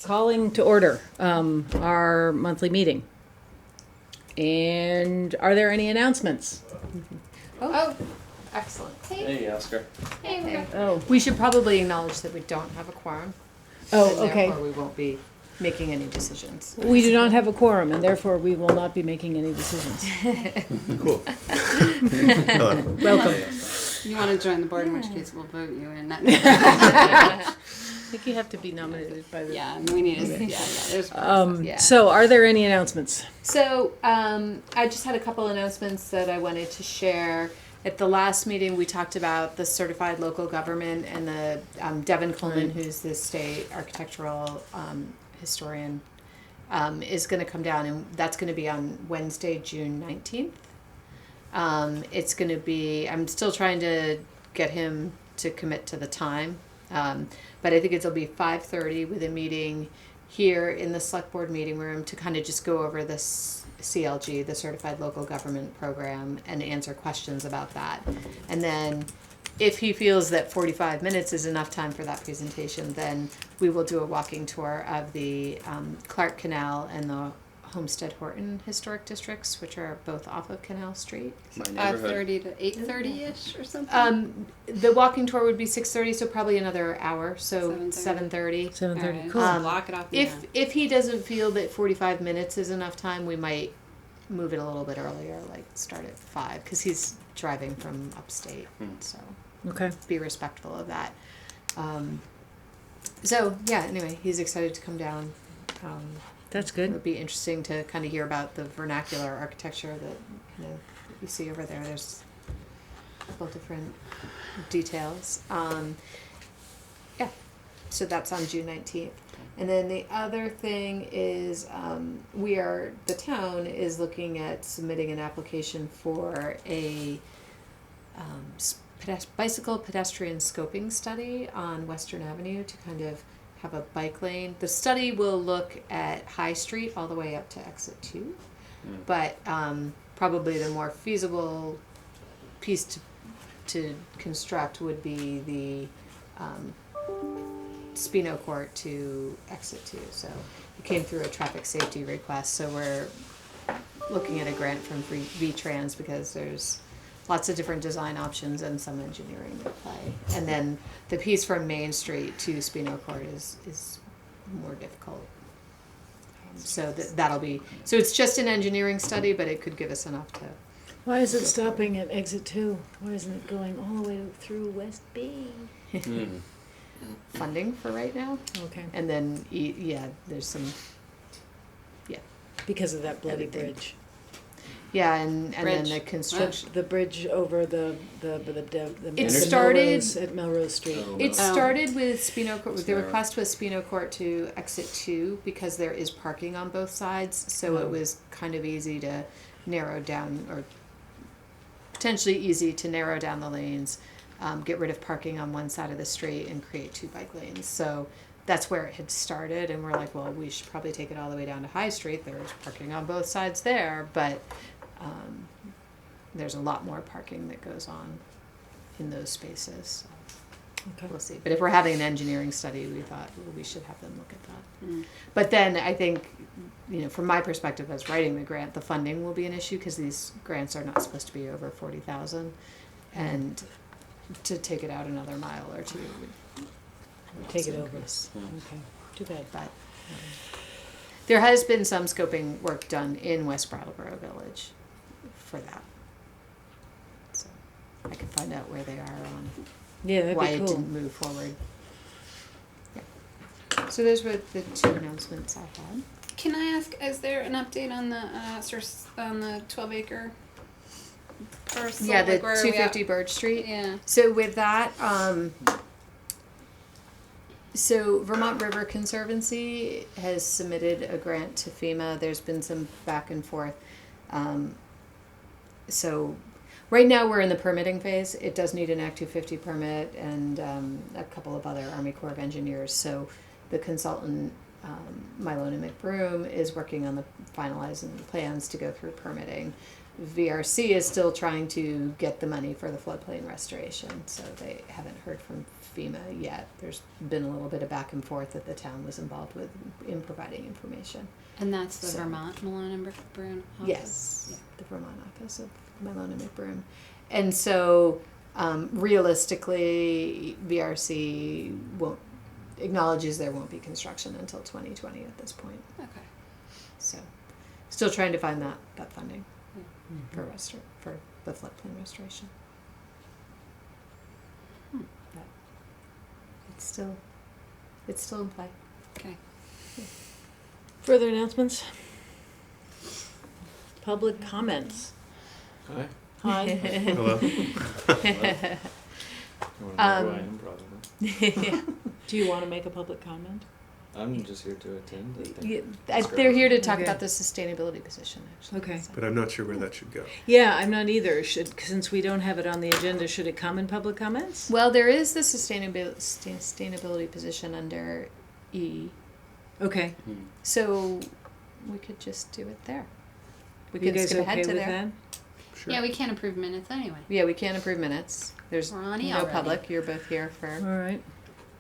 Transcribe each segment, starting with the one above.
Calling to order our monthly meeting. And are there any announcements? Oh, excellent. Hey, Oscar. Hey. Oh, We should probably acknowledge that we don't have a quorum. oh, and okay. Therefore, we won't be making any decisions. We do not have a quorum, and therefore we will not be making any decisions. Cool. Hello. Welcome. You want to join the board, in which case we'll vote you in. I think you have to be nominated by the. Yeah, we need to. Yeah, there's. Yeah. So, are there any announcements? So, I just had a couple announcements that I wanted to share. At the last meeting, we talked about the certified local government and the Devin Coleman, who's the state architectural historian, is going to come down, and that's going to be on Wednesday, June 19th. It's going to be, I'm still trying to get him to commit to the time, but I think it'll be 5:30 with a meeting here in the select board meeting room to kind of just go over this CLG, the Certified Local Government Program, and answer questions about that. And then if he feels that 45 minutes is enough time for that presentation, then we will do a walking tour of the Clark Canal and the Homestead Horton historic districts, which are both off of Canal Street. My neighborhood. 5:30 to 8:30ish or something. The walking tour would be 6:30, so probably another hour, so 7:30. 7:30. All right, Cool. so block it off. If he doesn't feel that 45 minutes is enough time, we might move it a little bit earlier, like start at 5, because he's driving from upstate, so Okay. be respectful of that. So yeah, anyway, he's excited to come down. That's It good. would be interesting to kind of hear about the vernacular architecture that you see over there. There's a couple different details. Yeah, so that's on June 19th. And then the other thing is the town is looking at submitting an application for a bicycle pedestrian scoping study on Western Avenue to kind of have a bike lane. The study will look at High Street all the way up to exit 2, but probably the more feasible piece to construct would be the Spino Court to exit 2. So it came through a traffic safety request, so we're looking at a grant from V-Trans because there's lots of different design options and some engineering at play. And then the piece from Main Street to Spino Court is more difficult. So that'll be, so it's just an engineering study, but it could give us enough to. Why is it stopping at exit 2? Why isn't it going all the way through West B? Funding for right now. Okay. And then, there's some, Because of that bloody Everything. bridge. yeah, and then Bridge. the construction. The bridge over the It started- Melrose, at Melrose Street. Oh. It Oh. started with Spino Court. The narrow. request was Spino Court to exit 2 because there is parking on both sides. So it was kind of easy to narrow down, or potentially easy to narrow down the lanes, get rid of parking on one side of the street, and create 2 bike lanes. So that's where it had started, and we're like, well, we should probably take it all the way down to High Street. There's parking on both sides there, but there's a lot more parking that goes on in those spaces. So Okay. we'll see. But if we're having an engineering study, we thought we should have them look at that. But then I think, from my perspective as writing the grant, the funding will be an issue because these grants are not supposed to be over 40,000, and to take it out another mile or 2 would Take it over. increase. Okay. Too bad. But there has been some scoping work done in West Brattleboro Village for that. So I can find out where they are on Yeah, that'd why be it cool. didn't move forward. Yeah. So those were the 2 announcements I had. Can I ask? Is there an update on the 12-acre parcel? Yeah, the Like, where are we at? 250 Birch Street. Yeah. So with that, so Vermont River Conservancy has submitted a grant to FEMA. There's been some back and forth. So right now we're in the permitting phase. It does need an Act 250 permit and a couple of other Army Corps of Engineers. So the consultant, Mylona McBroom, is working on finalizing the plans to go through permitting. VRC is still trying to get the money for the floodplain restoration, so they haven't heard from FEMA yet. There's been a little bit of back and forth that the town was involved with in providing information. And that's the So- Vermont Malone and Broome office? Yes, the Vermont office of Malone and McBroom. And so, realistically, VRC acknowledges there won't be construction until 2020 at this point. Okay. So, still trying to find that funding Yeah. for the floodplain restoration. But it's still in play. Okay. Further announcements? Public comments. Hi. Hi. Hello. You want to know who I am, probably. Do you want to make a public comment? I'm just here to attend. I think. Yeah, That's they're great. here to talk Okay. about the sustainability position, actually. Okay. So. But I'm not sure where that should go. Yeah, I'm not either. Since we don't have it on the agenda, should it come in public comments? Well, there is the sustainability position under E, Okay. so we could just do it there. We You could guys skip okay ahead to with there. that? Sure. Yeah, we can't approve minutes anyway. Yeah, we can't approve minutes. There's We're on E no already. public. You're both here All for. right.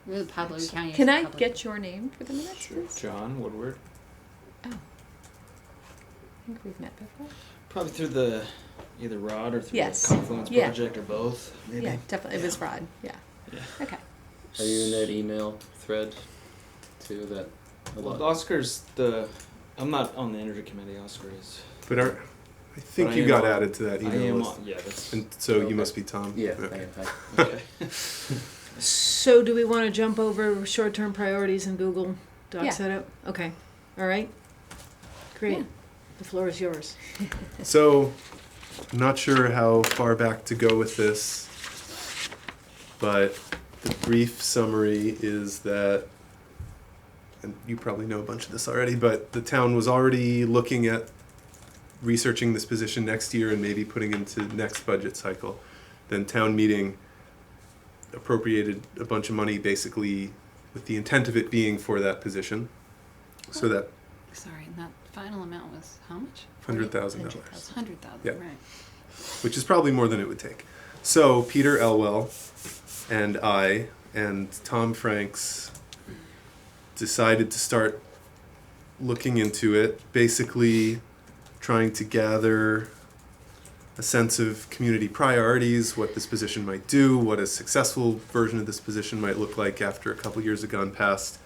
We're the public. We can't use Can the I public. get your name for the minutes, Sure. please? John Woodward. Oh, I think we've met before. Probably through the either Rod or through Yes. the Confluence Yeah. Project or both. Maybe. Yeah, definitely. It was Rod. Yeah. Yeah. Okay. Are you in that email thread too? That a Well, lot. Oscar's the. I'm not on the energy committee. Oscar is. But I think But I you am got on- added to that I email am list. on. Yeah, that's. And so Okay. you must be Tom. Yeah. Okay. Okay. So do we want to jump over short-term priorities in Google Doc Yeah. setup? Okay. All right. Great. Yeah. The floor is yours. So, I'm not sure how far back to go with this, but the brief summary is that, and you probably know a bunch of this already, but the town was already looking at researching this position next year and maybe putting into next budget cycle. Then town meeting appropriated a bunch of money basically with the intent of it being for that position. So that Sorry, and that final amount was how much? $100,000. 100,000. Yeah. Right. Which is probably more than it would take. So Peter Elwell and I and Tom Franks decided to start looking into it, basically trying to gather a sense of community priorities, what this position might do, what a successful version of this position might look like after a couple years have gone past,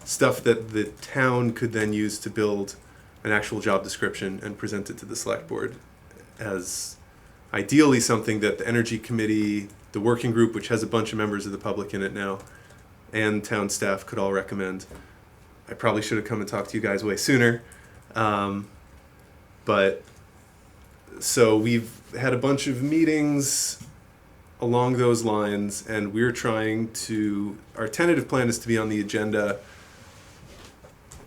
stuff that the town could then use to build an actual job description and present it to the select board as ideally something that the energy committee, the working group, which has a bunch of members of the public in it now, and town staff could all recommend. I probably should have come and talked to you guys way sooner. But so we've had a bunch of meetings along those lines, and we're trying to, our tentative plan is to be on the agenda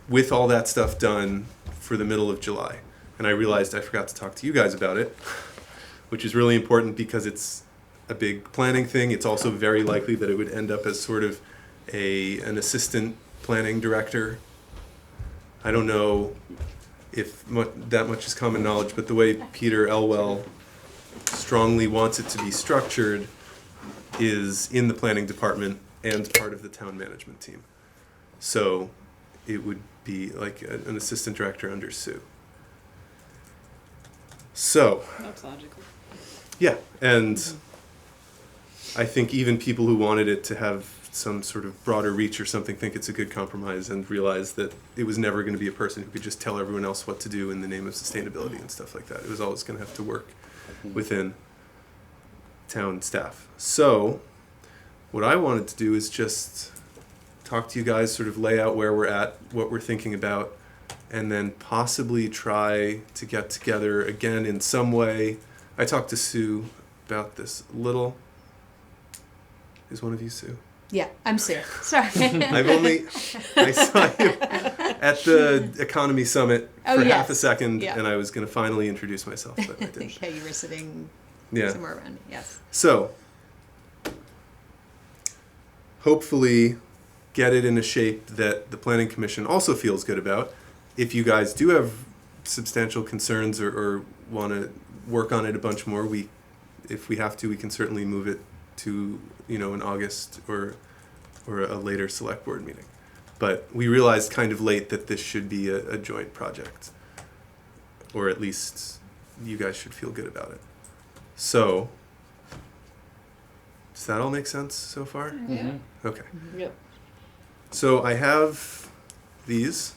with all that stuff done for the middle of July. And I realized I forgot to talk to you guys about it, which is really important because it's a big planning thing. It's also very likely that it would end up as sort of an assistant planning director. I don't know if that much is common knowledge, but the way Peter Elwell strongly wants it to be structured is in the planning department and part of the town management team. So it would be like an assistant director under Sue. So, That's logical. yeah, and I think even people who wanted it to have some sort of broader reach or something think it's a good compromise and realize that it was never going to be a person who could just tell everyone else what to do in the name of sustainability and stuff like that. It was always going to have to work within town staff. So what I wanted to do is just talk to you guys, sort of lay out where we're at, what we're thinking about, and then possibly try to get together again in some way. I talked to Sue about this a little. Is one of you Sue? Yeah, I'm Sue. Sorry. I saw you at the Economy Summit Oh, for yes. half a second, Yeah. and I was going to finally introduce myself, but I didn't. Yeah, you were sitting Yeah. somewhere around me. Yes. So, hopefully get it in a shape that the Planning Commission also feels good about. If you guys do have substantial concerns or want to work on it a bunch more. If we have to, we can certainly move it to, in August or a later select board meeting. But we realized kind of late that this should be a joint project, or at least you guys should feel good about it. So, does that all make sense so far? Yeah. Okay. Yep. So I have these.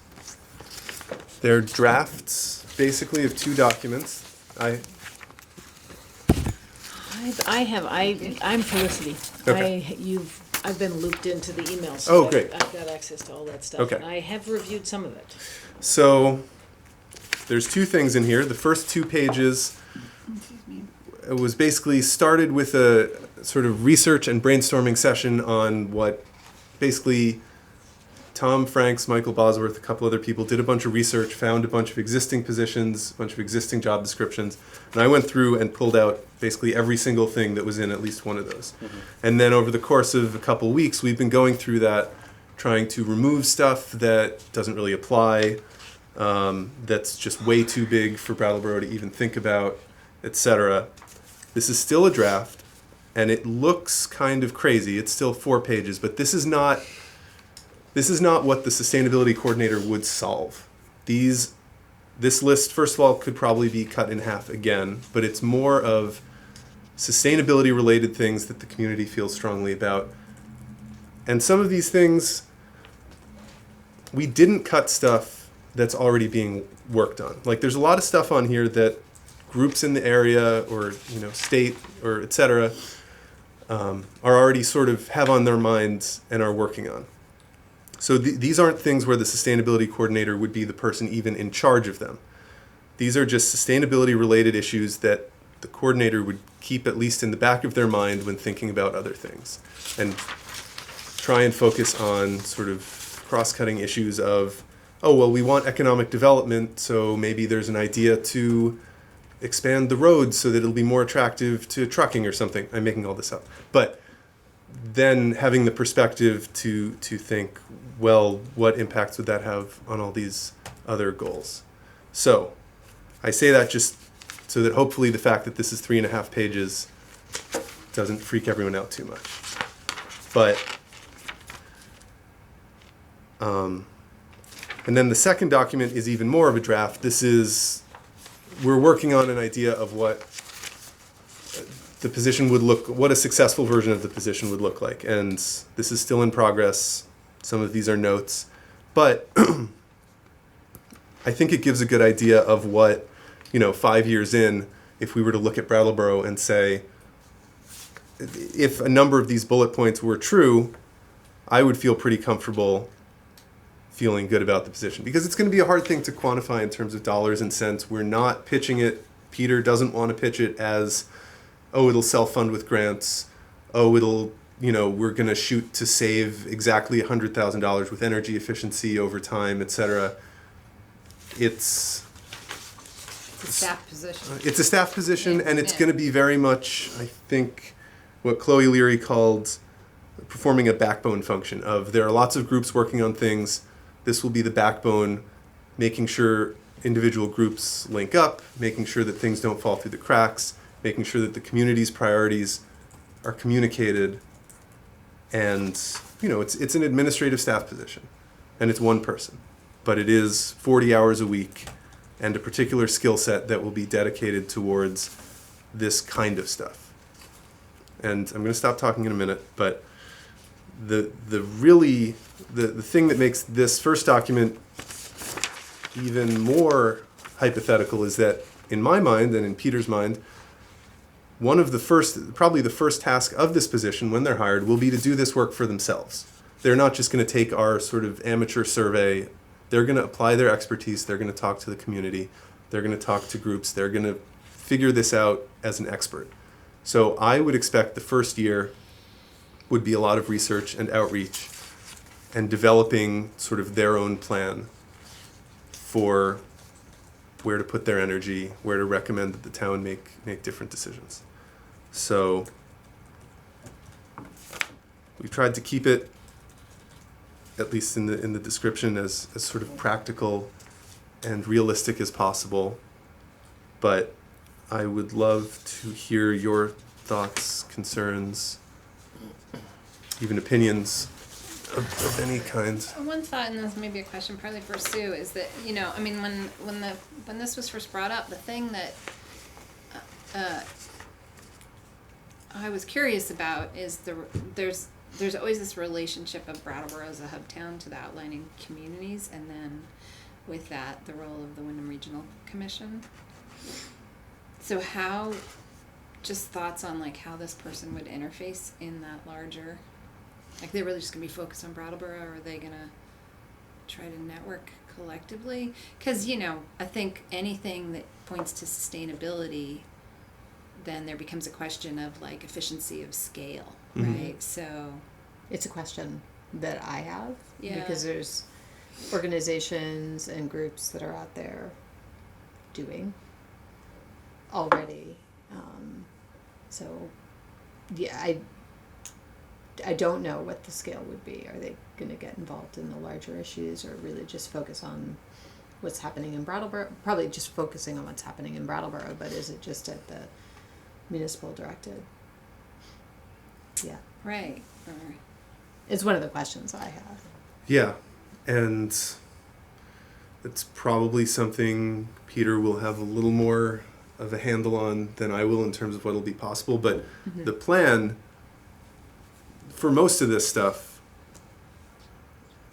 They're drafts, basically, of 2 documents. I'm Felicity. Okay. I've been looped into the emails. Oh, So great. I've got access to all that stuff. Okay. And I have reviewed some of it. So there's 2 things in here. The first 2 pages Excuse me. was basically started with a sort of research and brainstorming session on what basically Tom Franks, Michael Bosworth, a couple other people did a bunch of research, found a bunch of existing positions, a bunch of existing job descriptions, and I went through and pulled out basically every single thing that was in at least one of those. And then over the course of a couple weeks, we've been going through that, trying to remove stuff that doesn't really apply, that's just way too big for Brattleboro to even think about, etc. This is still a draft, and it looks kind of crazy. It's still 4 pages, but this is not what the sustainability coordinator would solve. This list, first of all, could probably be cut in half again, but it's more of sustainability related things that the community feels strongly about. And some of these things, we didn't cut stuff that's already being worked on. Like there's a lot of stuff on here that groups in the area or state or et cetera are already sort of have on their minds and are working on. So these aren't things where the sustainability coordinator would be the person even in charge of them. These are just sustainability related issues that the coordinator would keep at least in the back of their mind when thinking about other things, and try and focus on sort of cross-cutting issues of, oh, well, we want economic development, so maybe there's an idea to expand the roads so that it'll be more attractive to trucking or something. I'm making all this up. But then having the perspective to think, well, what impacts would that have on all these other goals? So I say that just so that hopefully the fact that this is 3.5 pages doesn't freak everyone out too much. But and then the second document is even more of a draft. We're working on an idea of what the position would look, what a successful version of the position would look like. And this is still in progress. Some of these are notes. But I think it gives a good idea of what, 5 years in, if we were to look at Brattleboro and say, if a number of these bullet points were true, I would feel pretty comfortable feeling good about the position. Because it's going to be a hard thing to quantify in terms of dollars and cents. We're not pitching it. Peter doesn't want to pitch it as, oh, it'll self-fund with grants. Oh, we're going to shoot to save exactly $100,000 with energy efficiency over time, etc. It's It's a staff position. It's a staff position, and it's Yeah. going to be very much, I think, what Chloe Leary called performing a backbone function of there are lots of groups working on things. This will be the backbone, making sure individual groups link up, making sure that things don't fall through the cracks, making sure that the community's priorities are communicated. And, it's an administrative staff position, and it's one person. But it is 40 hours a week and a particular skill set that will be dedicated towards this kind of stuff. And I'm going to stop talking in a minute, but the thing that makes this first document even more hypothetical is that in my mind and in Peter's mind, probably the first task of this position when they're hired will be to do this work for themselves. They're not just going to take our sort of amateur survey. They're going to apply their expertise. They're going to talk to the community. They're going to talk to groups. They're going to figure this out as an expert. So I would expect the first year would be a lot of research and outreach and developing sort of their own plan for where to put their energy, where to recommend that the town make different decisions. So we've tried to keep it, at least in the description, as sort of practical and realistic as possible. But I would love to hear your thoughts, concerns, even opinions of any kind. One thought, and this may be a question partly for Sue, is that, you know, I mean, when this was first brought up, the thing that I was curious about is there's always this relationship of Brattleboro as a hub town to the outlying communities, and then with that, the role of the Wyndham Regional Commission. So how, just thoughts on like how this person would interface in that larger, like they're really just gonna be focused on Brattleboro, or are they gonna try to network collectively? Because, you know, I think anything that points to sustainability, then there becomes a question of like efficiency of scale, right? So It's a question that I have Yeah. because there's organizations and groups that are out there doing already. So yeah, I don't know what the scale would be. Are they going to get involved in the larger issues, or really just focus on what's happening in Brattleboro? Probably just focusing on what's happening in Brattleboro, but is it just at the municipal directed? Yeah, right. it's one of the questions I have. Yeah, and it's probably something Peter will have a little more of a handle on than I will in terms of what will be possible. But the plan for most of this stuff,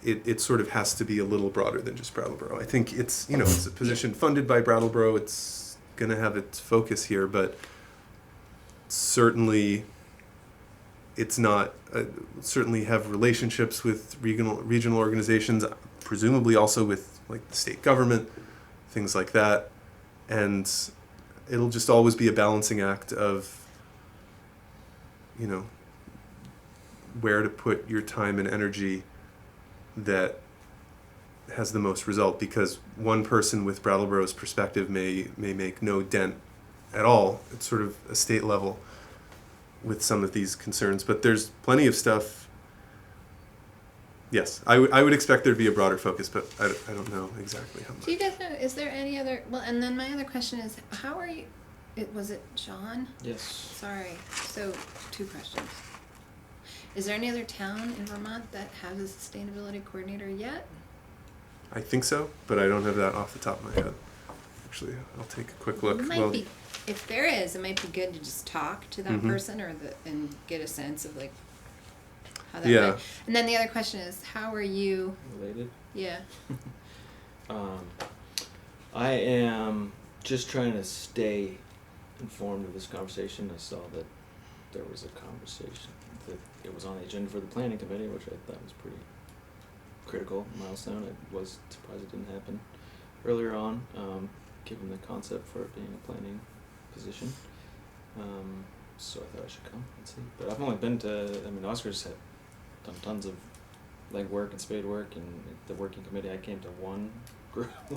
it sort of has to be a little broader than just Brattleboro. I think it's, you know, it's a position funded by Brattleboro. It's going to have its focus here, but certainly it's not, certainly have relationships with regional organizations, presumably also with like the state government, things like that. And it'll just always be a balancing act of, you know, where to put your time and energy that has the most result, because one person with Brattleboro's perspective may make no dent at all. It's sort of a state level with some of these concerns, but there's plenty of stuff. Yes, I would expect there to be a broader focus, but I don't know exactly how much. Do you guys know, is there any other, well, and then my other question is, how are you, was it John? Yes. Sorry, so 2 questions. Is there any other town in Vermont that has a sustainability coordinator yet? I think so, but I don't have that off the top of my head. Actually, I'll take a quick look. Might be, if there is, it might be good to just talk to that Mhm. person and get a sense of like how that Yeah. might. And then the other question is, how are you? Related. Yeah. I am just trying to stay informed of this conversation. I saw that there was a conversation that it was on the agenda for the planning committee, which I thought was pretty critical milestone. I was surprised it didn't happen earlier on, given the concept for it being a planning position. So I thought I should come and see. But I've only been to, I mean, Oscar's had done tons of legwork and spade work, and the working committee, I came to one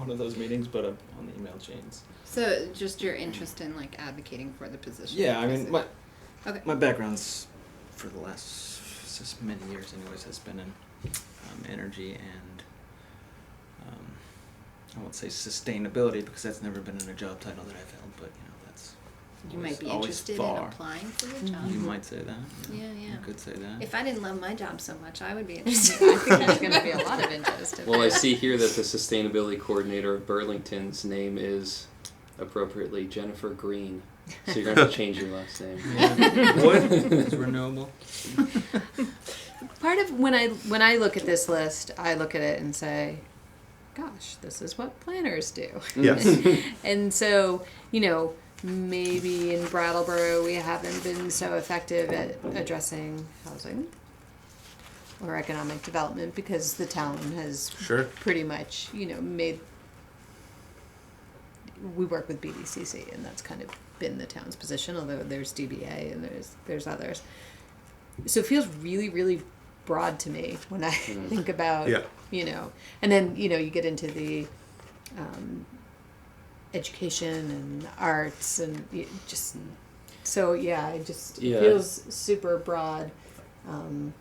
of those meetings, but I'm on the email chains. So just your interest in like advocating for the position. Yeah, I is mean, it- Okay. my background's for the last many years, anyways, has been in energy and I won't say sustainability because that's never been in a job title that I've held, but you know that's. You might be always interested in far. applying for the job. You might say that. Yeah, yeah. You could say that. If I didn't love my job so much, I would be interested. I think there's going to be a lot of interest in Well, I that. see here that the sustainability coordinator of Burlington's name is appropriately Jennifer Green. So you're going to have to change your last name. Wood is renewable. Part of when I look at this list, I look at it and say, gosh, this is what planners do. Yes. And so, you know, maybe in Brattleboro we haven't been so effective at addressing housing or economic development because the town has Sure. pretty much, you know, we work with BDCC and that's kind of been the town's position, although there's DBA and there's others. So it feels really, really broad to me when I think about, Yeah. you know, and then, you know, you get into the education and arts and just, so yeah, it feels super broad. And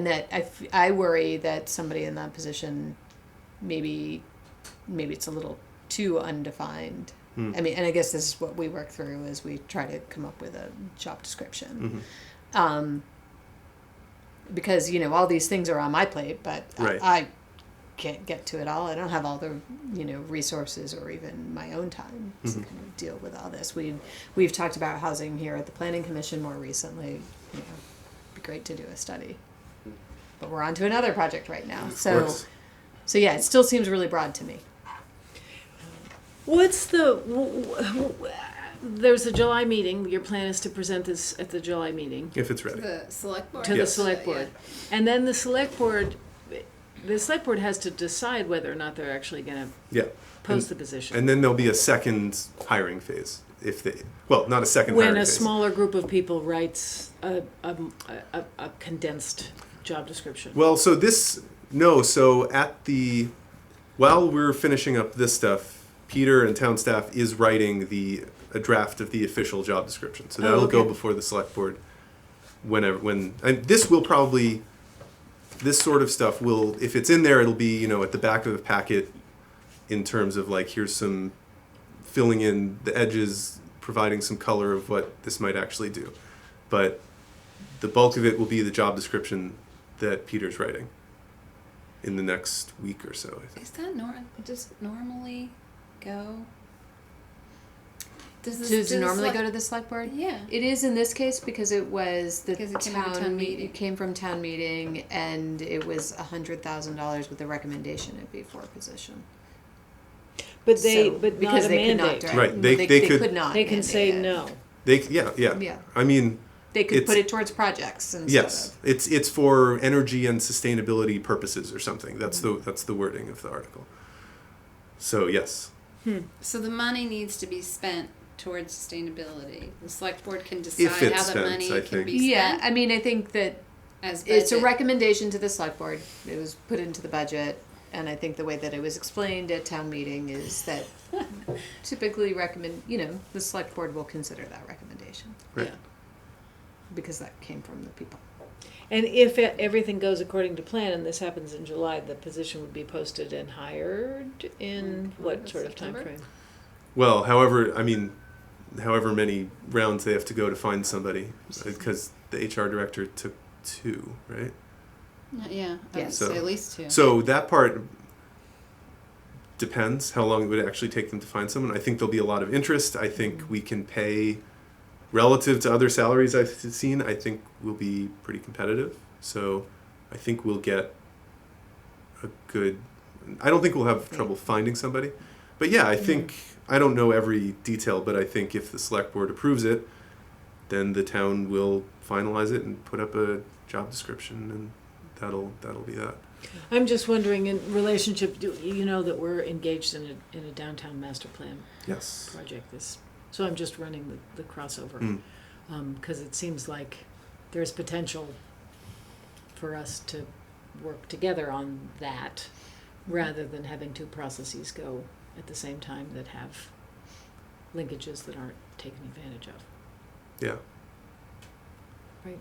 that I worry that somebody in that position, maybe it's a little too undefined I mean, and I guess this is what we work through as we try to come up with a job description. Because, you know, all these things are on my plate, but Right. I can't get to it all. I don't have all the, you know, resources or even my own time to kind of deal with all this. We've talked about housing here at the Planning Commission more recently. You know, it'd be great to do a study. But we're on to another project right now. Of So, course. so yeah, it still seems really broad to me. What's the, there's a July meeting, your plan is to present this at the July meeting If it's To ready. the select board. to the Yes. select board. And then the select board has to decide whether or not they're actually gonna Yeah. post the position. And then there'll be a second hiring phase. Well, not a second When hiring a phase. smaller group of people writes a condensed job description. Well, so while we're finishing up this stuff, Peter and town staff is writing a draft of the official job description. So that'll go okay. before the select board and this sort of stuff will, if it's in there, it'll be, you know, at the back of the packet in terms of like, here's some filling in the edges, providing some color of what this might actually do. But the bulk of it will be the job description that Peter's writing in the next week or so, I think. Is that does it normally go? Does Does it normally go to the select board? Yeah. It is in this case because it was the Because it came out of town meeting. It came from town meeting, and it was $100,000 with the recommendation it be for a position. But So, not because a they could not mandate. direct- Right, they they could- could not. They can say mandate it. no. Yeah. Yeah. I mean, They could It's- put it towards projects instead yes, of. it's for energy and sustainability purposes or something. That's the wording of the article. So yes, So the money needs to be spent towards sustainability. The select board can If decide it's how that spent, money I can think. be spent. Yeah, I mean, I think that As it's a budget. recommendation to the select board. It was put into the budget, and I think the way that it was explained at town meeting is that typically the select board will consider that recommendation right. Yeah. because that came from the people. And if everything goes according to plan, and this happens in July, the position would be posted and hired in what sort of time September? frame? Well, however many rounds they have to go to find somebody, because the HR director took 2, right? Yeah, I Yeah. would So- say at least 2. So that part depends how long it would actually take them to find someone. I think there'll be a lot of interest. I think we can pay, relative to other salaries I've seen, I think we'll be pretty competitive. So I think we'll get a good, I don't think we'll have trouble finding somebody. But yeah, I think, I don't know every detail, but I think if the select board approves it, then the town will finalize it and put up a job description, and that'll be that. I'm just wondering, in relationship, you know that we're engaged in a downtown master plan Yes. project. So I'm just running the crossover, because it seems like there's potential for us to work together on that, rather than having 2 processes go at the same time that have linkages that aren't taken advantage of. Yeah. Right.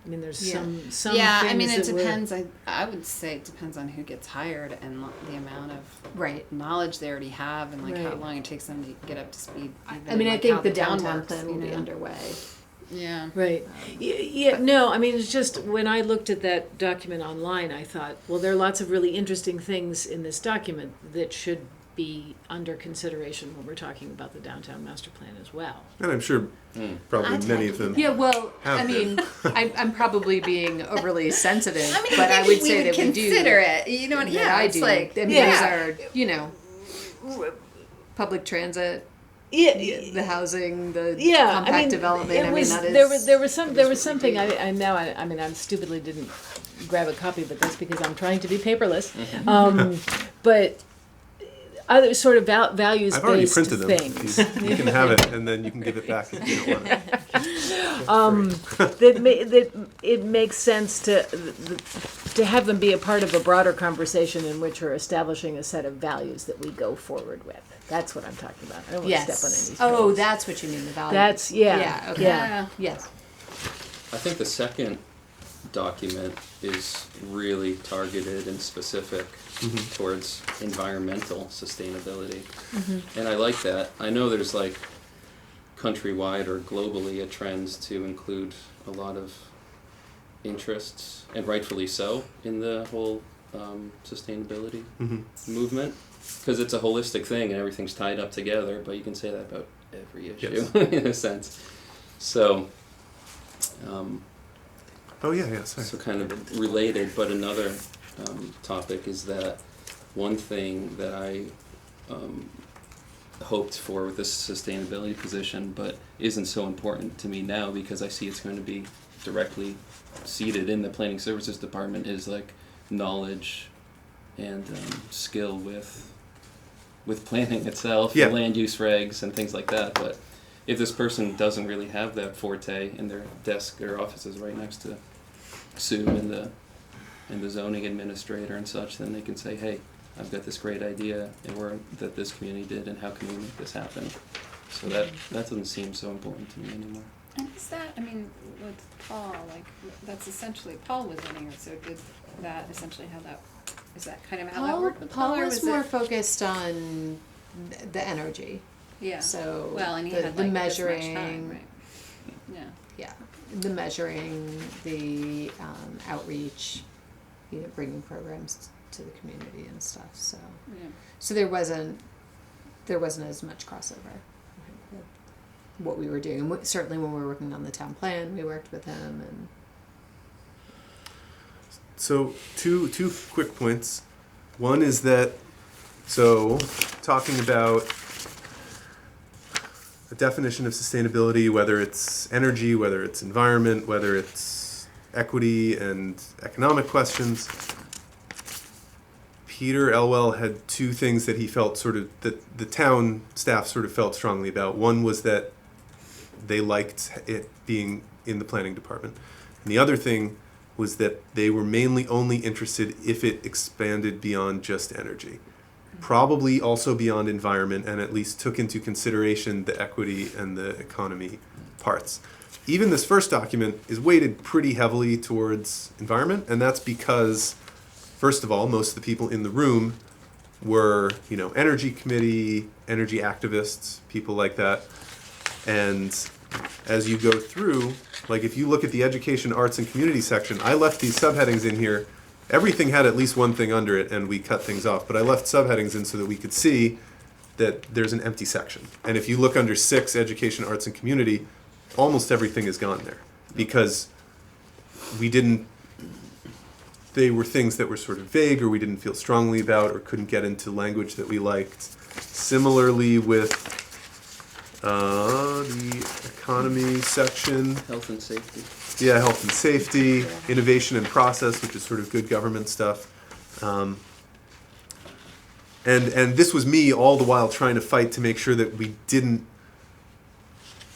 I mean, there's Yeah. some yeah, I things mean, it that we're- depends. I would say it depends on who gets hired and the amount of Right. knowledge they already have and like how Right. long it takes them to get up to speed. I even mean, in, I like, think how the town downtown works, plan will you be know? underway. Yeah. Right. Yeah, no, I mean, it's just, when I looked at that document online, I thought, well, there are lots of really interesting things in this document that should be under consideration when we're talking about the downtown master plan as well. And I'm sure probably I'd many like of them. Yeah, well, Have I mean, I'm probably being overly sensitive, I mean, but I would we say that we do. consider it. You know what? that Yeah, I it's do. like I mean, Yeah. those are, public transit, Yeah, the housing, the yeah. compact development. It I mean, was, that is. there was something. I mean, I stupidly didn't grab a copy, but that's because I'm trying to be paperless. But other sort of values I've already based printed them. things. You can have it, and then you can give it back if you don't want it. that it makes sense to have them be a part of a broader conversation in which we're establishing a set of values that we go forward with. That's what I'm talking about. I don't want to step on Yes. any Oh, toes. that's what you mean. The value. That's yeah. Yeah. Okay. Yeah. Yes. I think the second document is really targeted and specific towards environmental sustainability. And I like that. I know there's like countrywide or globally a trend to include a lot of interests, and rightfully so, in the whole sustainability movement, because it's a holistic thing and everything's tied up together, but you can say that about every issue in a sense. So so kind of related, but another topic is that one thing that I hoped for with this sustainability position, but isn't so important to me now because I see it's going to be directly seated in the planning services department, is like knowledge and skill with planning itself, and land use regs and things like that. But if this person doesn't really have that forte, and their desk or office is right next to Sue and the zoning administrator and such, then they can say, hey, I've got this great idea that this community did, and how can we make this happen? So that doesn't seem so important to me anymore. And is that, I mean, with Paul, like, that's essentially, Paul was in here, so did that essentially how that, is that kind of how that worked with Paul? Paul or was more focused on the energy. Yeah. So well, and he had the like measuring, this much time, right? Yeah. Yeah, the measuring, the outreach, bringing programs to the community and stuff. So, so there wasn't as much crossover. What we were doing, and certainly when we were working on the town plan, we worked with him. And so two quick points. One is that, so talking about a definition of sustainability, whether it's energy, whether it's environment, whether it's equity and economic questions, Peter Elwell had two things that he felt that the town staff sort of felt strongly about. One was that they liked it being in the planning department. And the other thing was that they were mainly only interested if it expanded beyond just energy. Probably also beyond environment, and at least took into consideration the equity and the economy parts. Even this first document is weighted pretty heavily towards environment, and that's because, first of all, most of the people in the room were, energy committee, energy activists, people like that. And as you go through, like if you look at the education, arts, and community section, I left these subheadings in here. Everything had at least one thing under it, and we cut things off. But I left subheadings in so that we could see that there's an empty section. And if you look under 6, education, arts, and community, almost everything is gone there. Because they were things that were sort of vague, or we didn't feel strongly about, or couldn't get into language that we liked. Similarly with the economy section. Health and safety. Yeah, health and safety, innovation and process, which is sort of good government stuff. And this was me all the while trying to fight to make sure that we didn't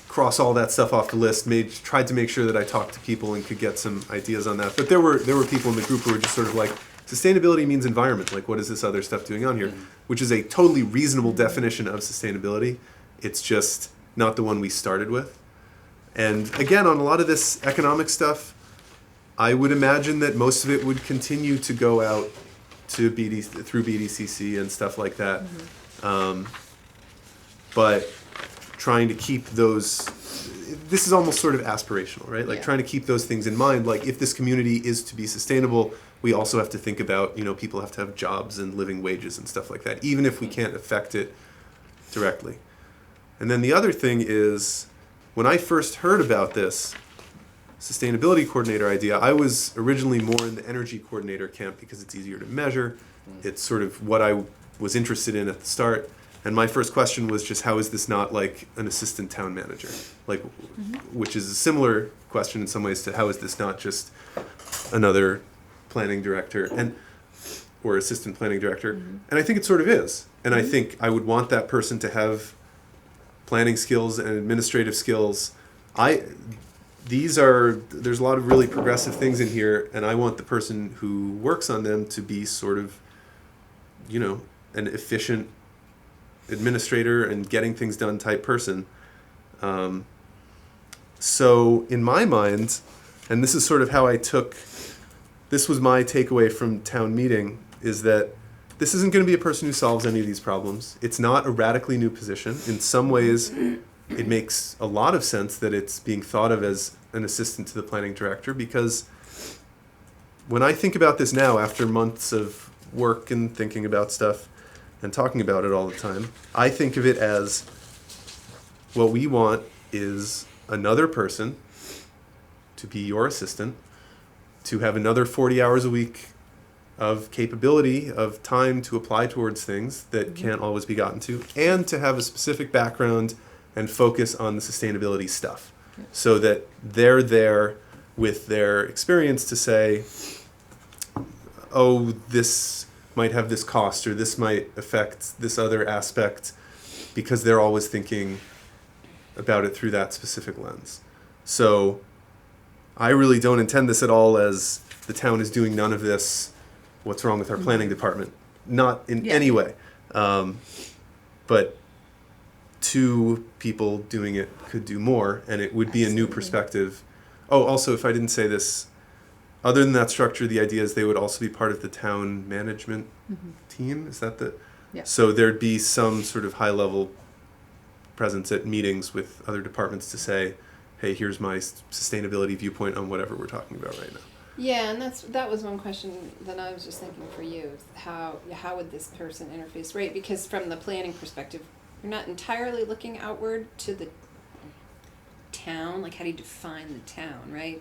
cross all that stuff off the list. Tried to make sure that I talked to people and could get some ideas on that. But there were people in the group who were just sort of like, sustainability means environment. Like, what is this other stuff doing on here? Which is a totally reasonable definition of sustainability. It's just not the one we started with. And again, on a lot of this economic stuff, I would imagine that most of it would continue to go out to through BDCC and stuff like that. But trying to keep those, this is almost sort of aspirational, right? Like trying to keep those things in mind. Like if this community is to be sustainable, we also have to think about, people have to have jobs and living wages and stuff like that, even if we can't affect it directly. And then the other thing is, when I first heard about this sustainability coordinator idea, I was originally more in the energy coordinator camp because it's easier to measure. It's sort of what I was interested in at the start. And my first question was just, how is this not like an assistant town manager? Like, which is a similar question in some ways to how is this not just another planning director or assistant planning director? And I think it sort of is. And I think I would want that person to have planning skills and administrative skills. There's a lot of really progressive things in here, and I want the person who works on them to be sort of, an efficient administrator and getting things done type person. So in my mind, and this is sort of how this was my takeaway from town meeting, is that this isn't going to be a person who solves any of these problems. It's not a radically new position. In some ways, it makes a lot of sense that it's being thought of as an assistant to the planning director, because when I think about this now, after months of work and thinking about stuff and talking about it all the time, I think of it as what we want is another person to be your assistant, to have another 40 hours a week of capability, of time to apply towards things that can't always be gotten to, and to have a specific background and focus on the sustainability stuff, so that they're there with their experience to say, oh, this might have this cost, or this might affect this other aspect, because they're always thinking about it through that specific lens. So I really don't intend this at all as the town is doing none of this, what's wrong with our planning department? Not in any way. But two people doing it could do more, and it would be a new perspective. Oh, also, if I didn't say this, other than that structure, the idea is they would also be part of the town management team. Is that the? Yeah. So there'd be some sort of high-level presence at meetings with other departments to say, hey, here's my sustainability viewpoint on whatever we're talking about right now. Yeah, and that was one question that I was just thinking for you. How would this person interface, right? Because from the planning perspective, you're not entirely looking outward to the town. Like, how do you define the town, right?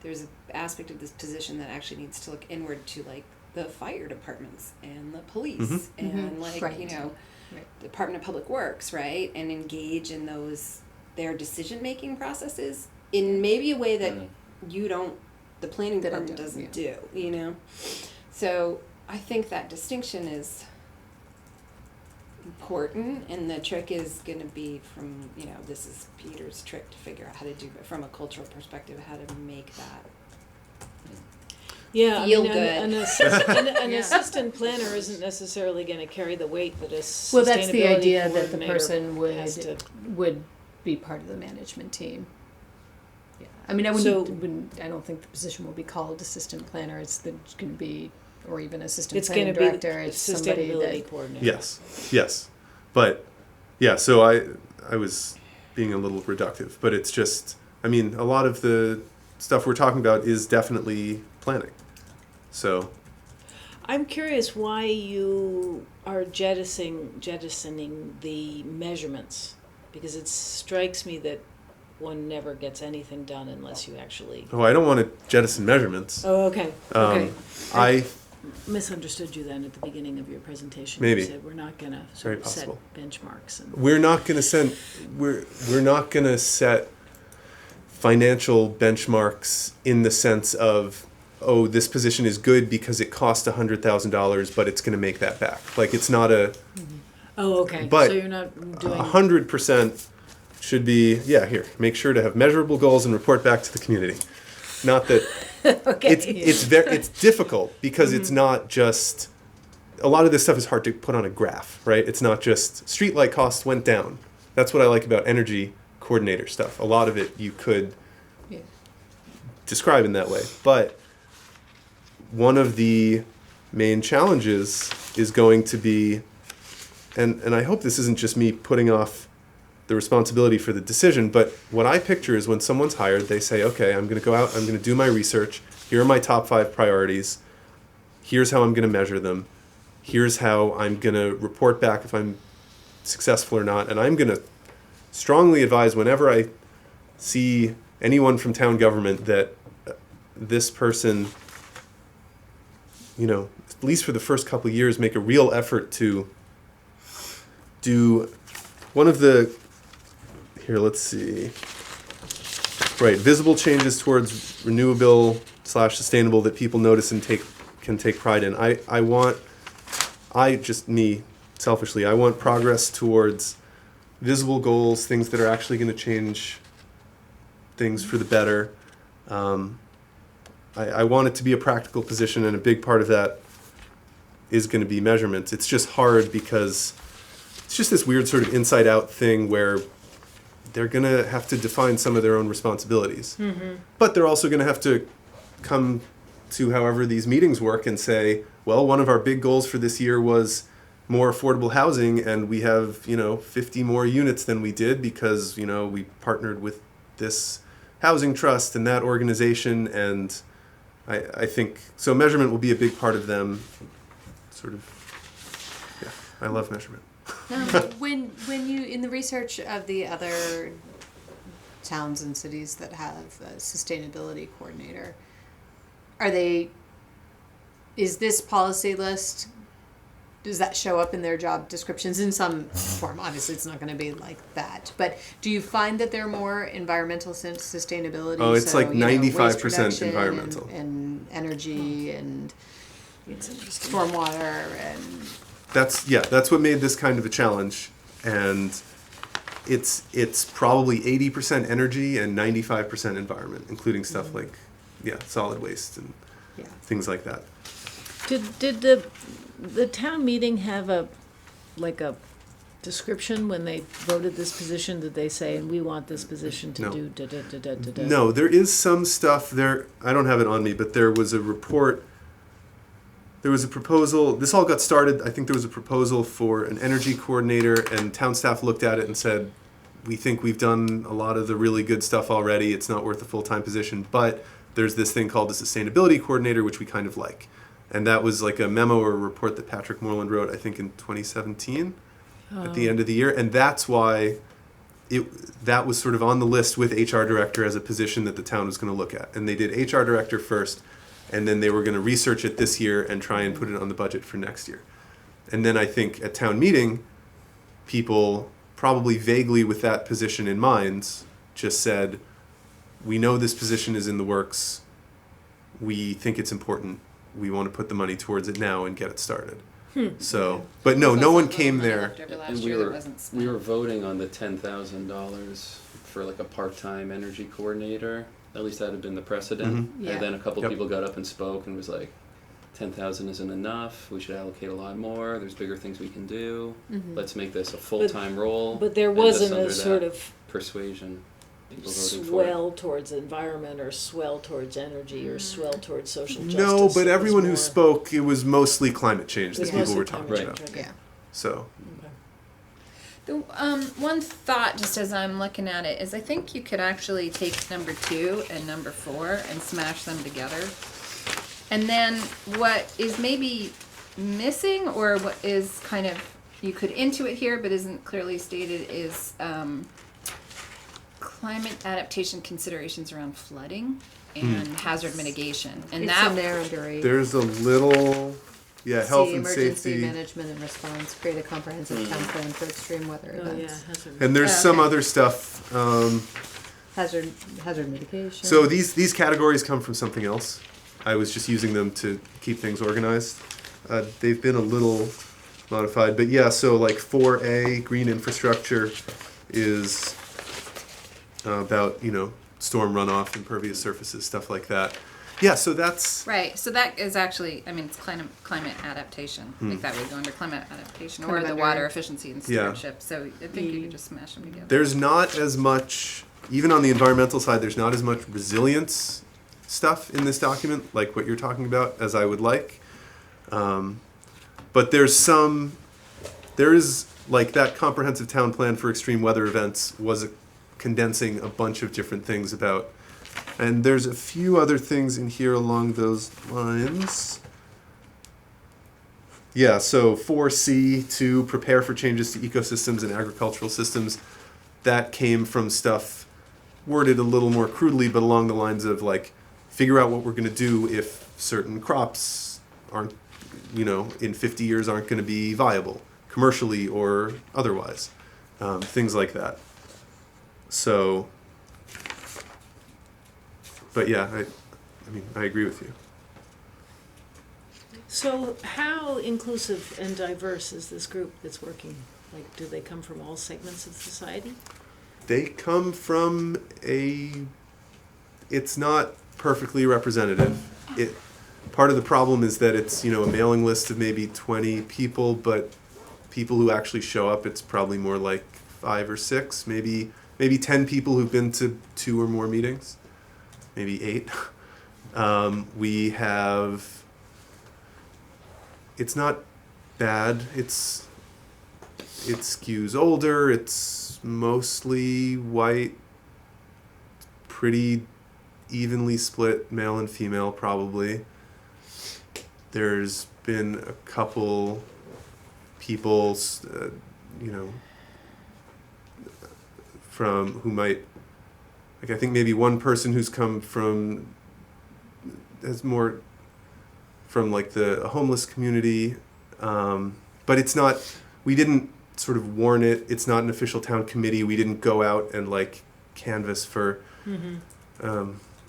There's an aspect of this position that actually needs to look inward to, like, the fire departments and the police and, like, Right. you know, Right. Department of Public Works, right? And engage in their decision-making processes in maybe a way that the planning That I department don't, doesn't do, you know? So I think that distinction is important, and the trick is going to be from, this is Peter's trick to figure out how to do it from a cultural perspective, how to make that Yeah, feel I mean, good. An Yeah. assistant planner isn't necessarily going to carry the weight that a sustainability Well, that's the idea that the coordinator person has to. would be part of the management team. Yeah, I mean, I don't think the position will be called assistant planner. It's going to be, or even assistant It's planning going to be director. the It's somebody sustainability that. coordinator. Yes. But, yeah, so I was being a little reductive, but it's just, I mean, a lot of the stuff we're talking about is definitely planning. So I'm curious why you are jettisoning the measurements, because it strikes me that one never gets anything done unless you actually. I don't want to jettison measurements. Oh, okay. Okay. I Misunderstood you then at the beginning of your presentation. Maybe. You said we're not going to Very set possible. benchmarks. And we're not going to set financial benchmarks in the sense of, oh, this position is good because it cost $100,000, but it's going to make that back. Like, it's not a. Oh, okay. But so you're not doing 100% should be, here, make sure to have measurable goals and report back to the community. Not that okay. it's difficult because it's not just, a lot of this stuff is hard to put on a graph, right? It's not just streetlight costs went down. That's what I like about energy coordinator stuff. A lot of it you could describe in that way. But one of the main challenges is going to be, and I hope this isn't just me putting off the responsibility for the decision, but what I picture is when someone's hired, they say, okay, I'm going to go out, I'm going to do my research, here are my top 5 priorities, here's how I'm going to measure them, here's how I'm going to report back if I'm successful or not, and I'm going to strongly advise whenever I see anyone from town government that this person, at least for the first couple of years, make a real effort to do one of the, here, let's see. Right, visible changes towards renewable / sustainable that people notice and can take pride in. Selfishly, I want progress towards visible goals, things that are actually going to change things for the better. I want it to be a practical position, and a big part of that is going to be measurements. It's just hard because it's just this weird sort of inside-out thing where they're going to have to define some of their own responsibilities. Mm-hmm. But they're also going to have to come to however these meetings work and say, well, one of our big goals for this year was more affordable housing, and we have, 50 more units than we did because, we partnered with this housing trust and that organization, and I think, so measurement will be a big part of them, sort of, yeah, I love measurement. When you, in the research of the other towns and cities that have a sustainability coordinator, is this policy list, does that show up in their job descriptions in some form? Obviously, it's not going to be like that. But do you find that they're more environmental sustainability? Oh, it's like 95% waste reduction environmental. And energy and It's interesting. stormwater and... That's what made this kind of a challenge. And it's probably 80% energy and 95% environment, including stuff like, solid waste and things like that. Did the town meeting have a description when they voted this position? Did they say, and we want this position to No. do da da da da da da? No, there is some stuff there. I don't have it on me, but there was a report. There was a proposal. This all got started. I think there was a proposal for an energy coordinator, and town staff looked at it and said, we think we've done a lot of the really good stuff already. It's not worth a full-time position, but there's this thing called the sustainability coordinator, which we kind of like. And that was like a memo or a report that Patrick Moreland wrote, I think in 2017 at the end of the year. And that's why that was sort of on the list with HR director as a position that the town was going to look at. And they did HR director first, and then they were going to research it this year and try and put it on the budget for next year. And then I think at town meeting, people probably vaguely with that position in mind just said, we know this position is in the works. We think it's important. We want to put the money towards it now and get it started. So, but no one came there. And we were voting on the $10,000 for like a part-time energy coordinator. At least that had been the precedent. Yeah. And then a couple Yep. people got up and spoke and was like, 10,000 isn't enough. We should allocate a lot more. There's bigger things we can do. Let's make this a full-time role. But there And just wasn't under a sort that of persuasion. People voting for it. swell towards environment or swell towards energy or swell towards social justice. No, It but was everyone who more- spoke, it was mostly climate change it was that people mostly were talking climate about. change, okay. Yeah. So, Okay. The one thought, just as I'm looking at it, is I think you could actually take number 2 and number 4 and smash them together. And then what is maybe missing, or what is kind of, you could intuit here but isn't clearly stated, is climate adaptation considerations around flooding and hazard mitigation. And It's that in there under A. there's a little, health and emergency safety. management and response, create a comprehensive town plan for extreme weather Oh, yeah. events. hazard. And there's Oh, some okay. other stuff. Hazard mitigation. So these categories come from something else. I was just using them to keep things organized. They've been a little modified, but yeah. So like 4A, green infrastructure, is about storm runoff, impervious surfaces, stuff like that. Yeah. So that's right. So that is actually, I mean, it's climate adaptation. Like that would go under climate adaptation, Kind or of the under- water efficiency and Yeah. stewardship. So I think you could just smash them together. there's not as much, even on the environmental side, there's not as much resilience stuff in this document, like what you're talking about, as I would like. But there is like that comprehensive town plan for extreme weather events was condensing a bunch of different things about, and there's a few other things in here along those lines. Yeah, so 4C, to prepare for changes to ecosystems and agricultural systems, that came from stuff worded a little more crudely, but along the lines of like, figure out what we're going to do if certain crops aren't, in 50 years aren't going to be viable, commercially or otherwise. Things like that. So, but yeah, I agree with you. So how inclusive and diverse is this group that's working? Like, do they come from all segments of society? They come from it's not perfectly representative. Part of the problem is that it's, a mailing list of maybe 20 people, but people who actually show up, it's probably more like 5 or 6, maybe maybe 10 people who've been to 2 or more meetings, maybe 8. We have, it's not bad. It skews older. It's mostly white, pretty evenly split male and female probably. There's been a couple people, from who might, like I think maybe one person who's come from, has more from like the homeless community, but it's not, we didn't sort of warn it. It's not an official town committee. We didn't go out and like canvass for,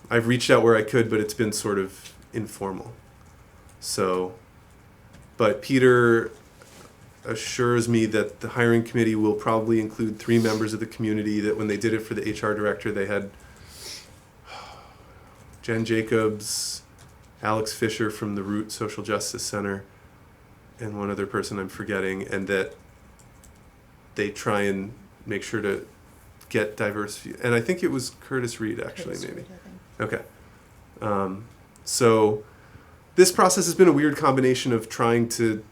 I've reached out where I could, but it's been sort of informal. So, but Peter assures me that the hiring committee will probably include 3 members of the community, that when they did it for the HR director, they had Jen Jacobs, Alex Fisher from the Root Social Justice Center, and one other person I'm forgetting, and that they try and make sure to get diverse views. And I think it was Curtis Reed, actually, maybe. Reed, I think. Okay. So this process has been a weird combination of trying to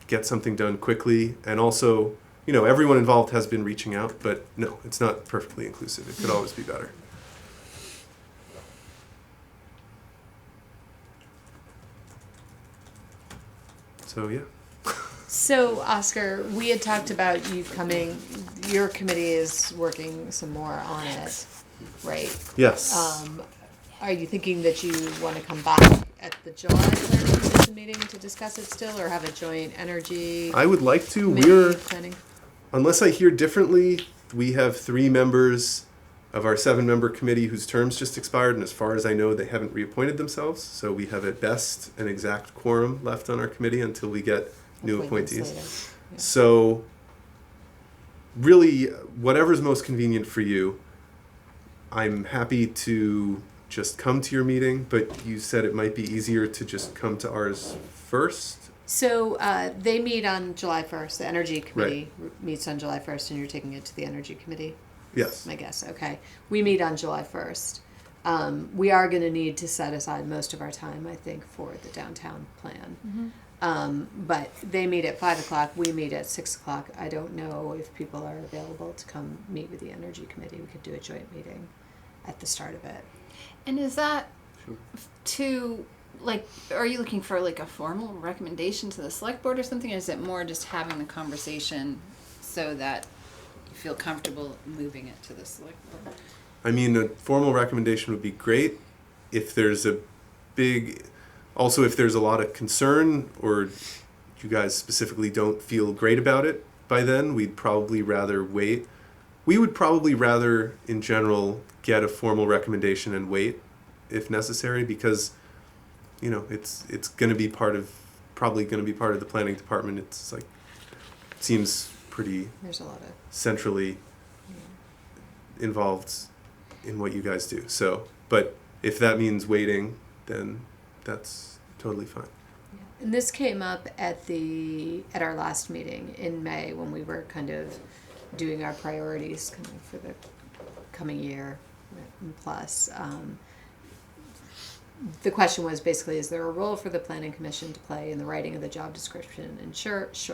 get something done quickly, and also, everyone involved has been reaching out, but no, it's not perfectly inclusive. It could always be better. So, yeah. So, Oscar, we had talked about you coming, your committee is working some more on it, right? Yes. Are you thinking that you want to come back at the July planning commission meeting to discuss it still, or have a joint energy I would like to. committee planning? Unless I hear differently, we have 3 members of our 7-member committee whose terms just expired, and as far as I know, they haven't reappointed themselves. So we have at best an exact quorum left on our committee until we get new appointees. Later. Yeah. So really, whatever's most convenient for you, I'm happy to just come to your meeting, but you said it might be easier to just come to ours first. So they meet on July 1st. The Energy Committee meets on July 1st, and you're taking it to the Energy Committee? Yes. I guess. Okay. We meet on July 1st. We are going to need to set aside most of our time, I think, for the downtown plan. But they meet at 5 o'clock. We meet at 6 o'clock. I don't know if people are available to come meet with the Energy Committee. We could do a joint meeting at the start of it. And is that to, like, are you looking for like a formal recommendation to the select board or something? Or is it more just having the conversation so that you feel comfortable moving it to the select board? I mean, a formal recommendation would be great. If there's a also if there's a lot of concern, or you guys specifically don't feel great about it by then, we'd probably rather wait. We would probably rather, in general, get a formal recommendation and wait if necessary, because it's going to be probably going to be part of the planning department. It's like, it seems pretty There's a lot of centrally involved in what you guys do. So, but if that means waiting, then that's totally fine. And this came up at our last meeting in May, when we were kind of doing our priorities kind of for the coming year and plus. The question was basically, is there a role for the planning commission to play in the writing of the job description and search?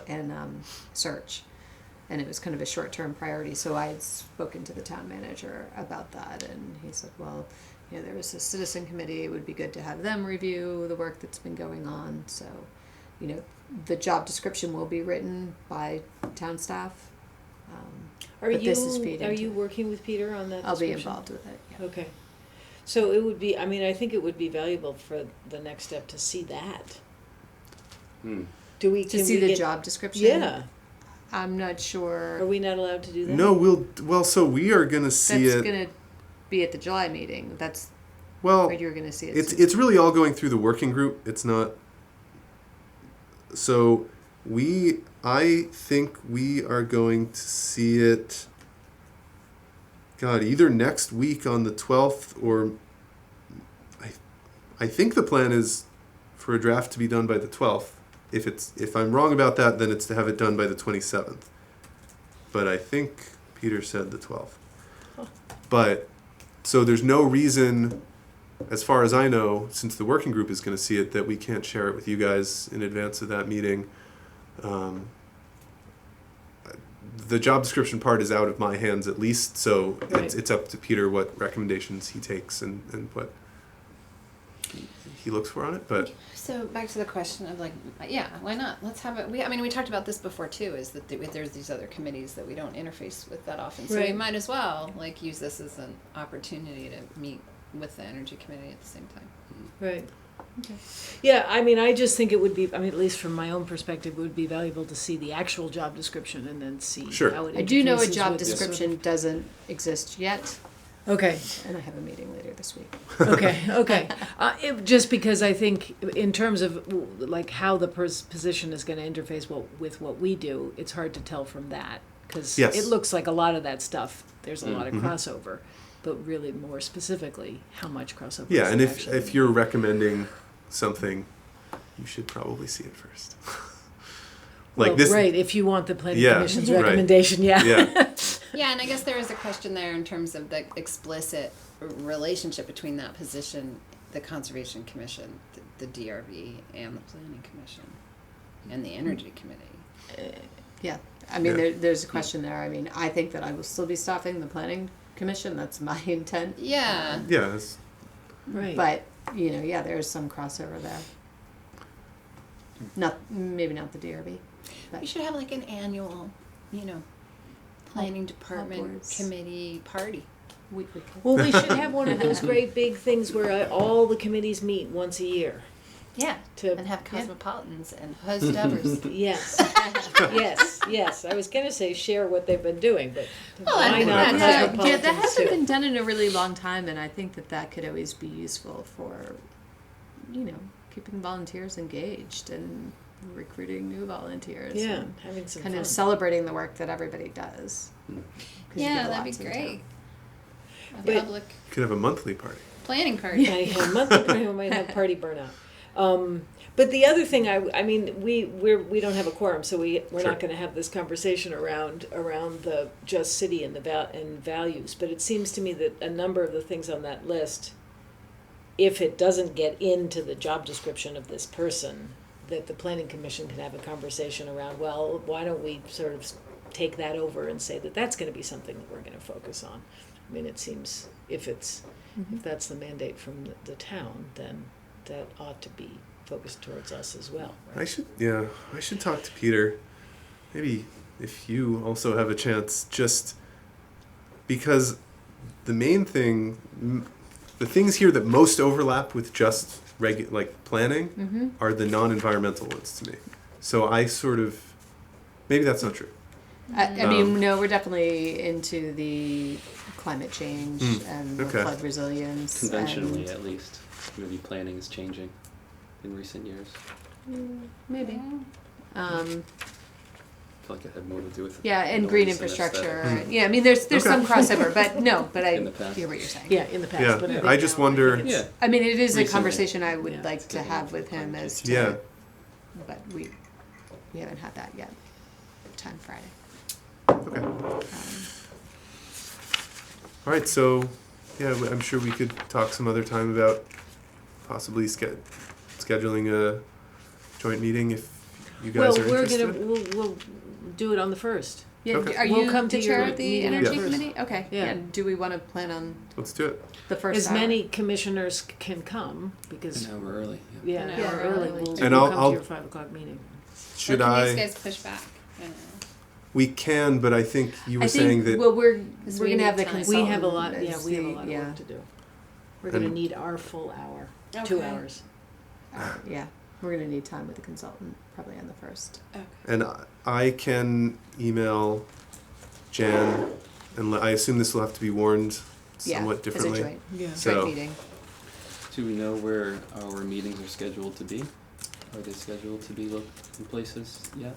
And it was kind of a short-term priority. So I had spoken to the town manager about that, and he said, well, there was a citizen committee. It would be good to have them review the work that's been going on. So, the job description will be written by town staff. Are but this is feed into you it. working with Peter on that I'll be description? involved with it. Yeah. Okay. So it would be, I think it would be valuable for the next step to see that. Do we, To see the job description? Yeah. I'm not sure. Are we not allowed to do that? No, so we are going to see That's it. going to be at the July meeting. That's Well, where you're going to see it. it's really all going through the working group. It's not. So I think we are going to see it. God, either next week on the 12th, or I think the plan is for a draft to be done by the 12th. If I'm wrong about that, then it's to have it done by the 27th. But I think Peter said the 12th. But, so there's no reason, as far as I know, since the working group is going to see it, that we can't share it with you guys in advance of that meeting. The job description part is out of my hands at least, so Right. it's up to Peter what recommendations he takes and what he looks for on it. But So back to the question of like, yeah, why not? Let's have it. We talked about this before too. Is that there's these other committees that we don't interface with that often, so we Right. might as well like use this as an opportunity to meet with the energy committee at the same time. Right. Okay. Yeah, I mean, I just think it would be, I mean, at least from my own perspective, it would be valuable to see the actual job description and then see Sure. how it I do know a interfaces job with this sort of- description doesn't exist yet, Okay, and I have a meeting later this week. okay. Just because I think in terms of like how the position is going to interface with what we do, it's hard to tell from that. Because Yes. it looks like a lot of that stuff, there's a lot of Mhm. crossover. But really more specifically, how much crossover yeah, is and there if actually? you're recommending something, you should probably see it first. Like Well, this, right, if you want the planning Yeah, commission's right. recommendation, yeah. yeah, Yeah, and I guess there is a question there in terms of the explicit relationship between that position, the Conservation Commission, the DRV, and the Planning Commission, and the Energy Committee. Yeah, I mean, Yeah. there's a question there. I mean, I think that I will still be staffing the planning commission. That's my intent. Yeah. yeah. It's, Right. But, you know, yeah, there's some crossover there. Maybe not the DRB. But We should have like an annual, planning department boards. committee party. we Well, we should have one of those great big things where all the committees meet once a year Yeah. to. And have cosmopolitans and host-overs. Yes, yes. I was gonna say share what they've been doing, but Well, why and not? that's- yeah, cosmopolitans that hasn't too? been done in a really long time, and I think that could always be useful for, keeping volunteers engaged and recruiting new volunteers. Yeah, and having some kind fun. of celebrating the work that everybody does. 'Cause you Yeah, get that'd be lots in great. A But- public you could have a monthly party. planning party. A monthly party, we might have party burnout. But the other thing, I mean, we don't have a quorum, so we're Sure. not going to have this conversation around the just city and and values. But it seems to me that a number of the things on that list, if it doesn't get into the job description of this person, that the planning commission can have a conversation around. Well, why don't we sort of take that over and say that that's going to be something that we're going to focus on. I mean, it seems if that's the mandate from the town, then that ought to be focused towards us as well. Right? I should talk to Peter. Maybe if you also have a chance, just because the main thing, the things here that most overlap with just planning Mm-hmm. are the non-environmental ones to me. So I sort of, maybe that's not true. I mean, no, we're definitely into the climate change and the okay. flood resilience. Conventionally, and at least, maybe planning is changing in recent years. maybe. I feel like it had more to do with Yeah, and noise green and infrastructure. aesthetic. Yeah, I mean, there's Okay. some crossover, but no, but I In the past. hear what you're saying. Yeah, in the past. Yeah, but think I just now, wonder- think it's- Yeah. I mean, it is a Recently. conversation I would Yeah. like to have with him as to, Yeah. but we haven't had that yet. Time Friday. Okay. All right, so yeah, I'm sure we could talk some other time about possibly scheduling a joint meeting if you guys Well, are we're interested. we'll do it on the 1st. Yeah, Okay. are We'll you come the to chair your of the meeting energy first. committee? Okay. Yeah. Yeah. Do we want to plan on Let's do it. the first As hour? many commissioners can come because An hour early. Yeah. an An hour hour early. early. We'll And we'll I'll- come I'll- to your 5:00 meeting. Should or can I? these guys push back? I don't know. We can, but I think you were I think, saying that. well, we're Because we're we gonna have need the time. consultant. We have a lot. as Yeah, we have a the- lot of yeah. work to do. We're going to And- need our full hour, 2 Okay. hours. Yeah, we're gonna need time with the consultant probably on the first. And I can email Jan, and I assume this will have to be warned somewhat differently. As a joint, Yeah. So- joint meeting. Do we know where our meetings are scheduled to be? Are they scheduled to be in places yet?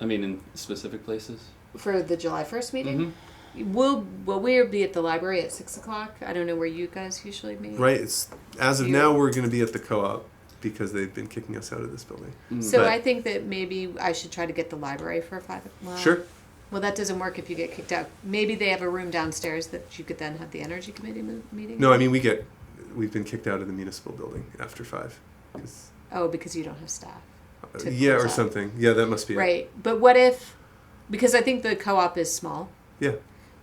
I mean, in specific places? For the July 1st meeting? Mm-hmm. We'll be at the library at 6:00. I don't know where you guys usually meet. Right. It's as of You- now we're going to be at the co-op because they've been kicking us out of this building. So But- I think that maybe I should try to get the library for 5 o'clock. Sure. Well, that doesn't work if you get kicked out. Maybe they have a room downstairs that you could then have the energy committee meeting. No, I mean we've been kicked out of the municipal building after 5. 'Cause, Oh, because you don't have staff. To yeah, close or out. something. Yeah, that must be it. Right, but what if? Because I think the co-op is small. Yeah.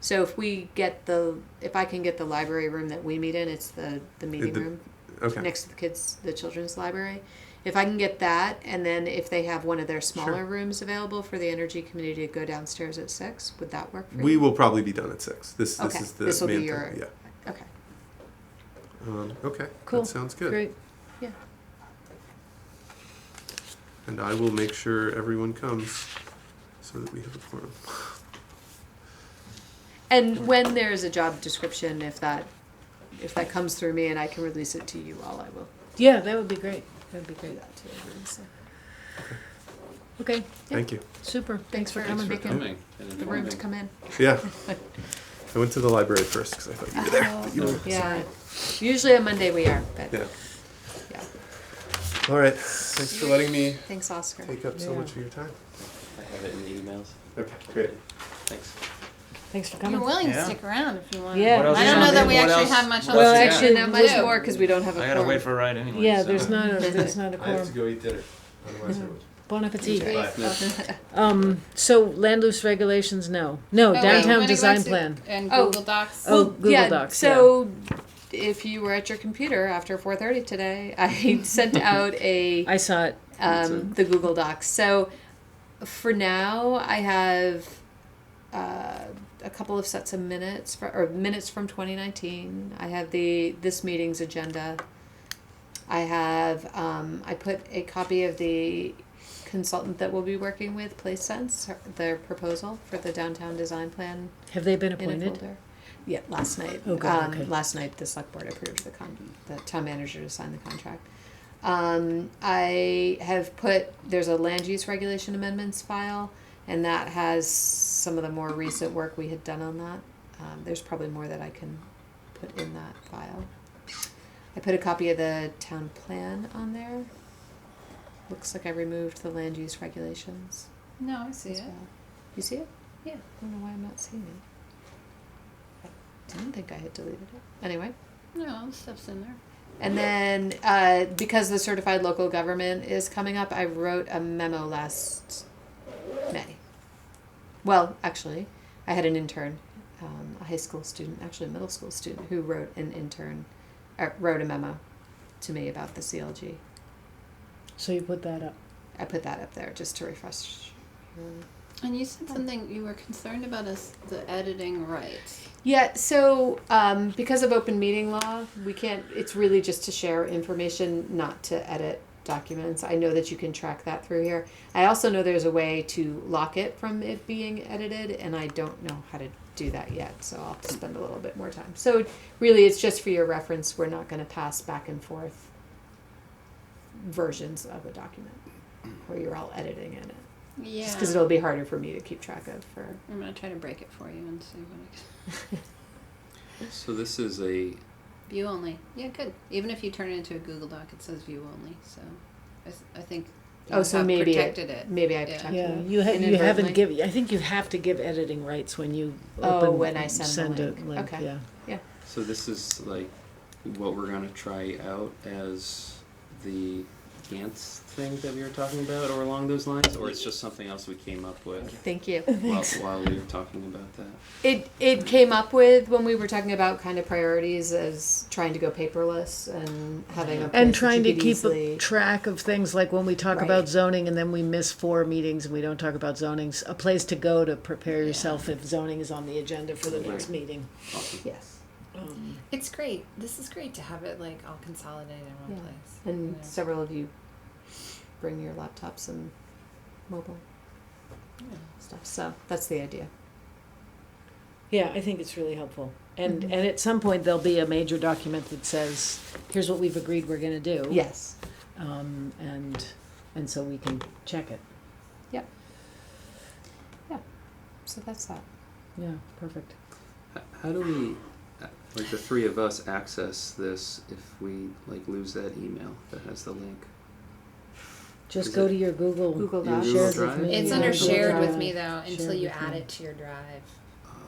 So if I can get the library room that we meet in, it's the meeting room Okay. next to the children's library. If I can get that, and then if they have one of their smaller Sure. rooms available for the energy committee to go downstairs at 6, would that work for you? We will probably be done at 6. This Okay. is the This will be main your- thing. Yeah. Okay. Okay. Cool. That sounds good. Great. Yeah. And I will make sure everyone comes so that we have a quorum. And when there's a job description, if that comes through me and I can release it to you all, I will Yeah, that would be great. That would be do great. that too. So. Okay, Thank you. super. Thanks for for coming. making Coming and the room to informing. come in. Yeah. I went to the library first because I thought you were there. But you were, Yeah. Usually on Monday we are, but Yeah. yeah. All right. Thanks for letting me Thanks, Oscar. take up so Yeah. much of your time. I have it in the emails. Okay, great. Thanks. Thanks for You're coming. willing to Yeah. stick around if you want. Yeah. What else I is don't on know that there? we What actually else? have much else Well, to do. actually, not We much do. more because we don't have a I gotta quorum. wait for a ride anyway. Yeah, so. there's not a I have to quorum. go eat dinner. Otherwise, I would. Bon appetit. Enjoy. So land use regulations, no. No, Oh, wait, downtown when it design goes to- plan. And Oh. Google Docs. Oh, Google yeah, Docs, So if you were at your computer after 4:30 today, I sent out I saw it. the Google Docs. So for now, I have a couple of sets of minutes from 2019. I have this meeting's agenda. I have I put a copy of the consultant that we'll be working with, PlaceSense, their proposal for the downtown design plan Have they been in a appointed? folder. Yeah, last night. Oh, good, okay. Last night, the select board approved the town manager to sign the contract. I have there's a land use regulation amendments file, and that has some of the more recent work we had done on that. There's probably more that I can put in that file. I put a copy of the town plan on there. Looks like I removed the land use regulations No, I see as it. well. You see it? Yeah. I don't know why I'm not seeing it. I didn't think I had deleted it. Anyway. No, all the stuff's in there. And then, because the certified local government is coming up, I wrote a memo last May. Well, actually, I had an intern, a high school student, actually a middle school student, who wrote a memo to me about the CLG. So you put that up. I put that up there just to refresh. And you said something, you were concerned about the editing rights. Yeah, so because of open meeting law, we can't, it's really just to share information, not to edit documents. I know that you can track that through here. I also know there's a way to lock it from it being edited, and I don't know how to do that yet, so I'll have to spend a little bit more time. So really, it's just for your reference. We're not going to pass back and forth versions of a document where you're all editing in it. Yeah. Just because it'll be harder for me to keep track of for... I'm going to try to break it for you and see what I can. So this is a View only. Yeah, good. Even if you turn it into a Google Doc, it says view only. So I think you Oh, so have maybe protected it. Maybe I Yeah. protected Yeah, it. you haven't inadvertently. given. I think you have to give editing rights when you Oh, open. when I send the a link. link. Okay. Yeah. so this is like what we're gonna try out as the Gantz thing that we were talking about, or along those lines, or it's just something else we came up with Thank you. while we were talking about that. It came up with when we were talking about kind of priorities as trying to go paperless and having a place And that trying you to could keep easily... a track of things like when we talk Right. about zoning and then we miss 4 meetings and we don't talk about zonings, a place to go to prepare yourself if zoning is on the agenda for the next meeting. Awesome. Yes. It's great. This is great to have it like all consolidated in one Yeah. place. And you know. several of you bring your laptops and mobile Yeah. stuff. So that's the idea. Yeah, I think it's really helpful. And Mhm. and at some point there'll be a major document that says, here's what we've agreed we're gonna do. Yes. And so we can check it. So that's that. Yeah, perfect. How do we, like the three of us, access this if we like lose that email that has the link? Just Is go it- to your Google. Google Your Docs. Google Shared with Drive? me. It's Yeah, under Google shared with Drive. me though until Shared you with add me. it to your drive.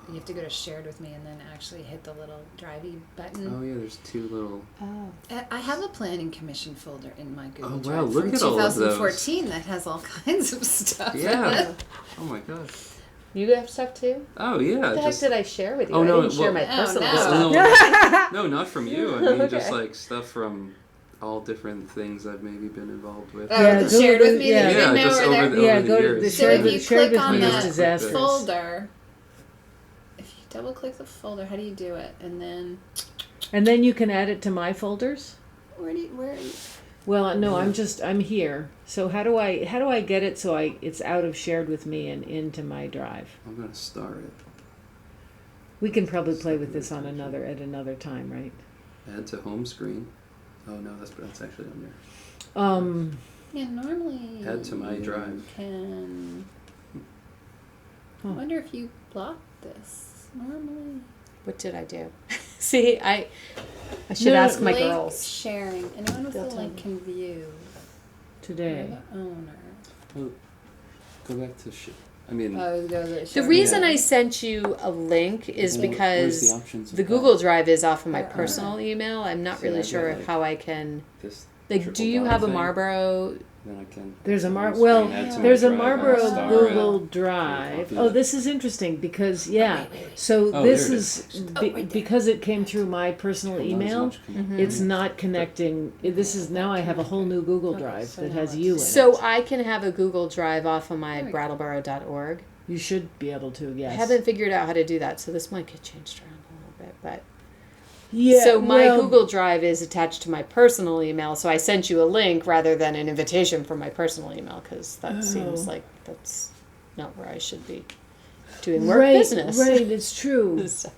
You have to go to shared with me and then actually hit the little drivey button. Oh yeah, there's two little. Oh. I have a planning commission folder in my Google Oh, Drive wow, look from at all of those. 2014 that has all kinds of stuff. in Yeah. it. Oh my god. You have stuff too? Oh yeah. What the heck just, did I share with you? Oh, I no, didn't share well- my Oh, personal no. stuff. no, not from you. I mean, just Okay. like stuff from all different things I've maybe been involved with. Oh, Yeah, the Google shared with me yeah. that you Yeah, didn't know just were over there. the- Yeah, go to years. the So shared if with, you shared click with on me is that disastrous. folder, if you double click the folder, how do you do it? And then you can add it to my folders. where? Well, no, I'm here. So how do I get it so it's out of shared with me and into my drive? I'm gonna star it. We can probably play with this at another time, right? Add to home screen. Oh no, that's actually on there. Yeah, normally. Add to my drive. Can. I Huh. wonder if you blocked this. Normally. What did I do? See, I should No, ask my Link girls. sharing. Anyone with They'll a tell link me. can view. Today. You're the owner. Oh, go back to I mean, Oh, go to The sharing. reason Yeah. I sent you a link is where's because the, options of the that? Google Drive is off of my Where are personal email. I'm not See, really I've got, sure like, how I can. This Like, triple do you dot have a thing, Marlboro? Then I can. There's a home Mar. screen, Well, add to my there's a drive, Marlboro star Google it. Drive. Copy Oh, it. this is interesting because so Oh, this there it is is. Oh, right there. because it came through my personal Well, not as email. much can- It's not connecting. This is now I have a whole new Google Okay, Drive so that now has it's- you in So it. I can have a Google Drive off of my There we go. brattleboro.org. You should be able to. Yes. I haven't figured out how to do that, so this might get changed around a little bit. But Yeah. so my well, Google Drive is attached to my personal email, so I sent you a link rather than an invitation from my personal email because that seems Oh. like that's not where I should be doing work right, business. Right. It's true. So,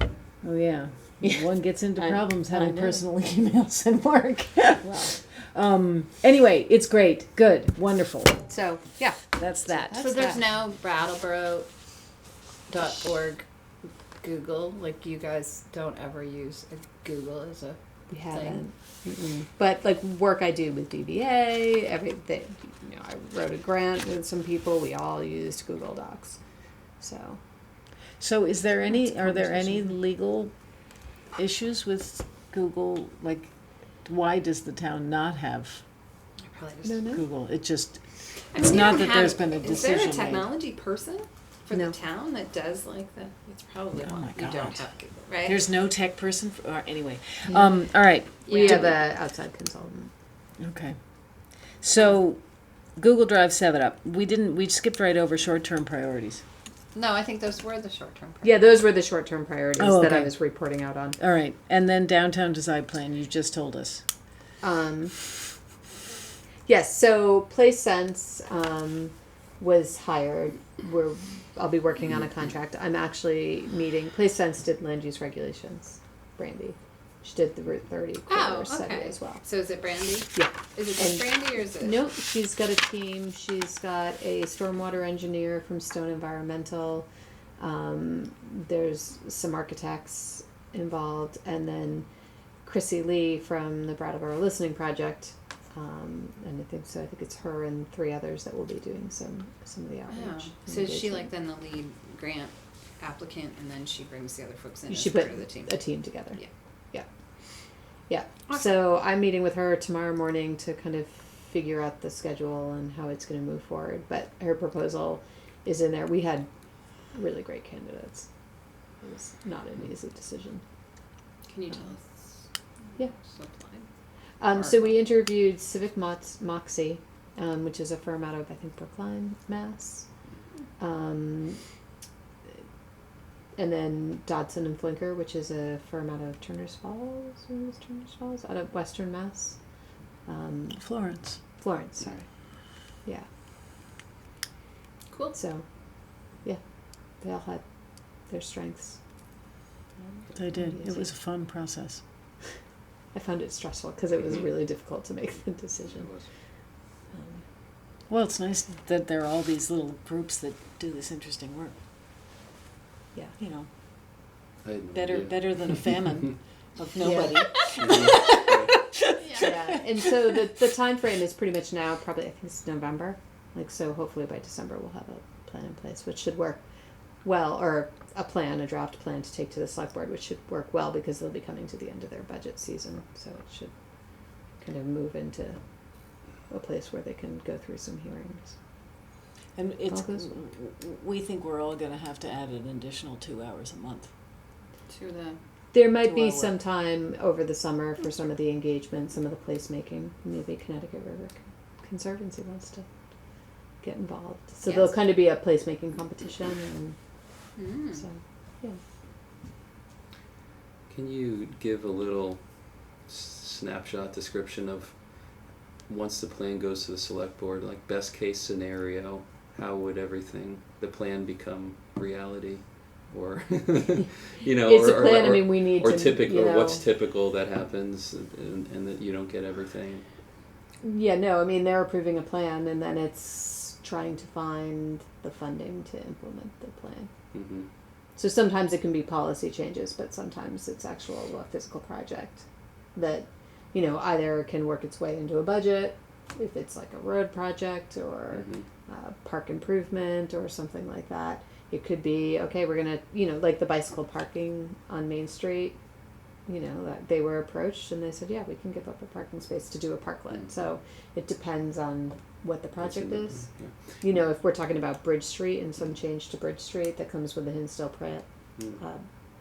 Oh yeah. Yeah. One gets into I- problems I having know. personal emails and work. well, Anyway, it's great. Good. Wonderful. so yeah, That's that. So there's that. no Brattleboro.org Google. Like you guys don't ever use a Google as a we thing. haven't. Mm-mm. But like work I do with DBA, everything. You know, I wrote a grant with some people. We all used Google Docs. So So is there That's a are there any conversation. legal issues with Google? Like, why does the town not have I probably just. no, no. Google? It just, I it's mean, not you don't that there's have- been a Is there decision a made. technology person for No. the town that does like the? It's probably Oh one. my You don't God. have Google, right? There's no tech person anyway. All right. We Yeah. have a outside consultant. Okay. So Google Drive set it up. We skipped right over short-term priorities. No, I think those were the short-term. Yeah, those were the short-term priorities Oh, that I okay. was reporting out on. All right. And then downtown design plan, you just told us. Yes, so Place Sense was hired. I'll be working on a contract. I'm actually meeting. Place Sense did land use regulations. Brandy, she did the Route 30 corridor study okay. as well. So is it Brandy? Yeah. Is it just And- Brandy or is it? Nope, she's got a team. She's got a stormwater engineer from Stone Environmental. There's some architects involved, and then Chrissy Lee from the Brattleboro Listening Project. And I think it's her and 3 others that will be doing some of the outreach. Oh. and So is she engagement. like then the lead grant applicant, and then she brings the other folks in She as part put of the team. a team together. Yeah. Yeah. Awesome. So I'm meeting with her tomorrow morning to kind of figure out the schedule and how it's going to move forward. But her proposal is in there. We had really great candidates. It was not an easy decision. Can you tell us? Yeah. who applied? So we interviewed Civic Moxie, which is a firm out of, I think, Brookline, Mass. And then Dodson and Flinker, which is a firm out of Turner's Falls, out of Western Mass. Florence. Florence, sorry. Yeah. Cool. So, yeah, they all had their strengths. They did. It was a fun process. I found it stressful because it was really difficult to make the decision. Well, it's nice that there are all these little groups that do this interesting work. Yeah. You know, I had no better idea. than a famine of nobody. Yeah, and so the time frame is pretty much now. Probably I think it's November. Like so, hopefully by December we'll have a plan in place, which should work well, or a draft plan to take to the select board, which should work well because they'll be coming to the end of their budget season, so it should kind of move into a place where they can go through some hearings. And it's, All goes we think we're all gonna have to add an additional 2 hours a month. To the There might To be our some work. time over the summer for some of the engagement, some of the placemaking. Maybe Connecticut River Conservancy wants to get involved. So there'll Yes. kind of be a placemaking competition, and so yeah. Can you give a little snapshot description of once the plan goes to the select board, like best case scenario, how would the plan become reality? Or, you know, It's or, a plan. or, I mean, we need or to, typical, you or know, what's typical that happens and that you don't get everything. Yeah, no, I mean, they're approving a plan, and then it's trying to find the funding to implement the plan. Mm-hmm. So sometimes it can be policy changes, but sometimes it's a physical project that, you know, either can work its way into a budget, if it's like a road project or park improvement or something like that. It could be, okay, we're going to, you know, like the bicycle parking on Main Street, you know, that they were approached and they said, yeah, we can give up a parking space to do a parklet. So it depends on what the project is. Yeah. You know, if we're talking about Bridge Street and some change to Bridge Street that comes with the Hinsdale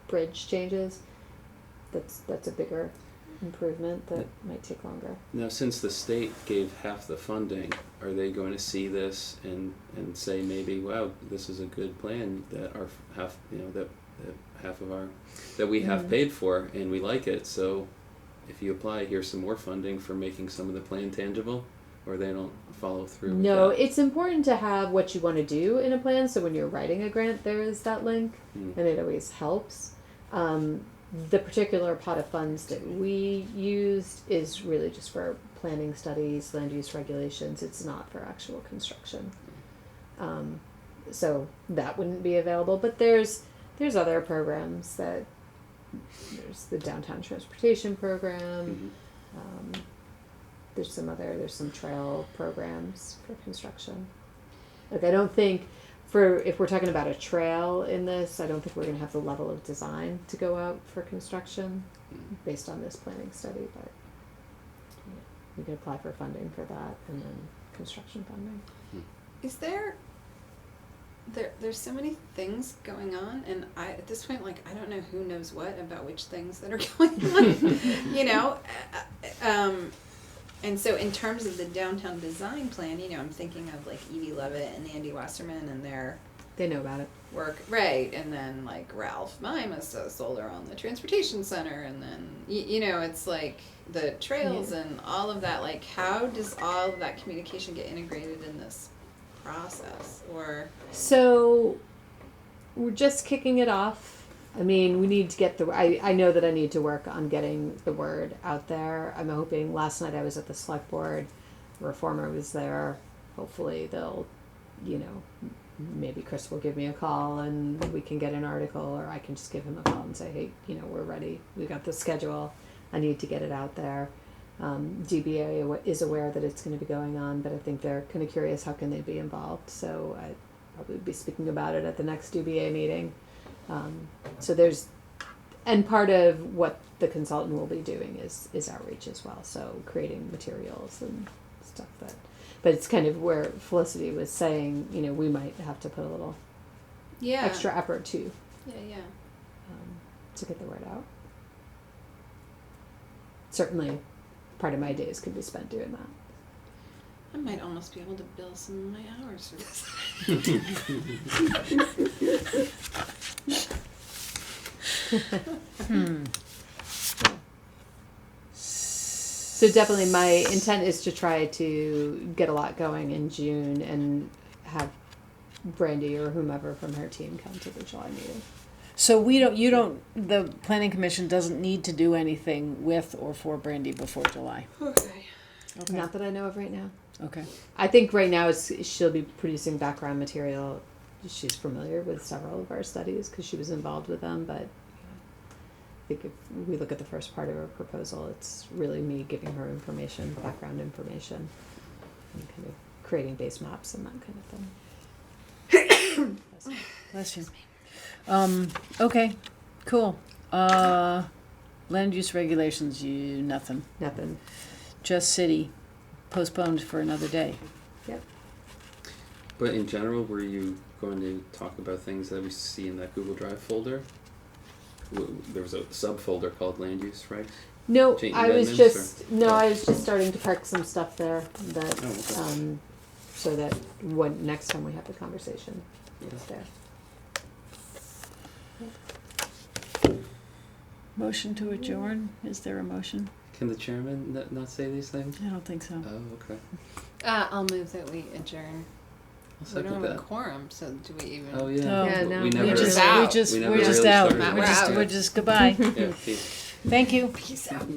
bridge changes, that's a bigger improvement that might take longer. Now, since the state gave half the funding, are they going to see this and say maybe, wow, this is a good plan that our half, you know, that half of our that we have paid for and we like it. So, if you apply, here's some more funding for making some of the plan tangible, or they don't follow through. No, with that. it's important to have what you want to do in a plan. So when you're writing a grant, there is that link, and it always helps. The particular pot of funds that we used is really just for planning studies, land use regulations. It's not for actual construction. So that wouldn't be available. But there's other programs that there's the downtown transportation program. There's some trail programs for construction. Like I don't think if we're talking about a trail in this, I don't think we're going to have the level of design to go out for construction based on this planning study, but yeah, we can apply for funding for that and then construction funding. Is there's so many things going on, and at this point, like, I don't know who knows what about which things that are going on, you know, and so in terms of the downtown design plan, you know, I'm thinking of like Evie Levitt and Andy Wasserman and their They know about it. work, right, and then like Ralph Mimas does solar on the transportation center, and then you know, it's like the trails and all of that. Like, how does all of that communication get integrated in this process? Or So we're just kicking it off. I mean, we need to get I know that I need to work on getting the word out there. I'm hoping last night I was at the select board, Reformer was there. Hopefully they'll, you know, maybe Chris will give me a call and we can get an article, or I can just give him a call and say, hey, you know, we're ready. We got the schedule. I need to get it out there. DBA is aware that it's going to be going on, but I think they're kind of curious how can they be involved. So I'd probably be speaking about it at the next DBA meeting. So and part of what the consultant will be doing is outreach as well. So creating materials and stuff but it's kind of where Felicity was saying, you know, we might have to put a little extra effort too. To get the word out. Certainly part of my days could be spent doing that. I might almost be able to bill some of my hours for this. So definitely my intent is to try to get a lot going in June and have Brandy or whomever from her team come to the July meeting. So the planning commission doesn't need to do anything with or for Brandy before July. Okay. Not that I know of right now. Okay. I think right now she'll be producing background material. She's familiar with several of our studies because she was involved with them, but think if we look at the first part of her proposal, it's really me giving her information, background information, and kind of creating base maps and that kind of thing. Bless you. Okay, cool. Land use regulations, nothing. Nothing. Just city, postponed for another day. Yep. But in general, were you going to talk about things that we see in that Google Drive folder? There was a subfolder called land use regs. No, Change I was amendments, just I was just starting to park some stuff there that Oh, okay. so that when next time we have the conversation, it's there. Motion to adjourn, is there a motion? Can the chairman not say these things? I don't think so. Oh, okay. I'll move that we adjourn. I'll We don't second have a that. quorum, so do we even? Oh yeah. No. Yeah, no. We never. We're just out. We never we're just really out. started. We're out. We're just goodbye. Yeah, peace. Thank you. Peace out.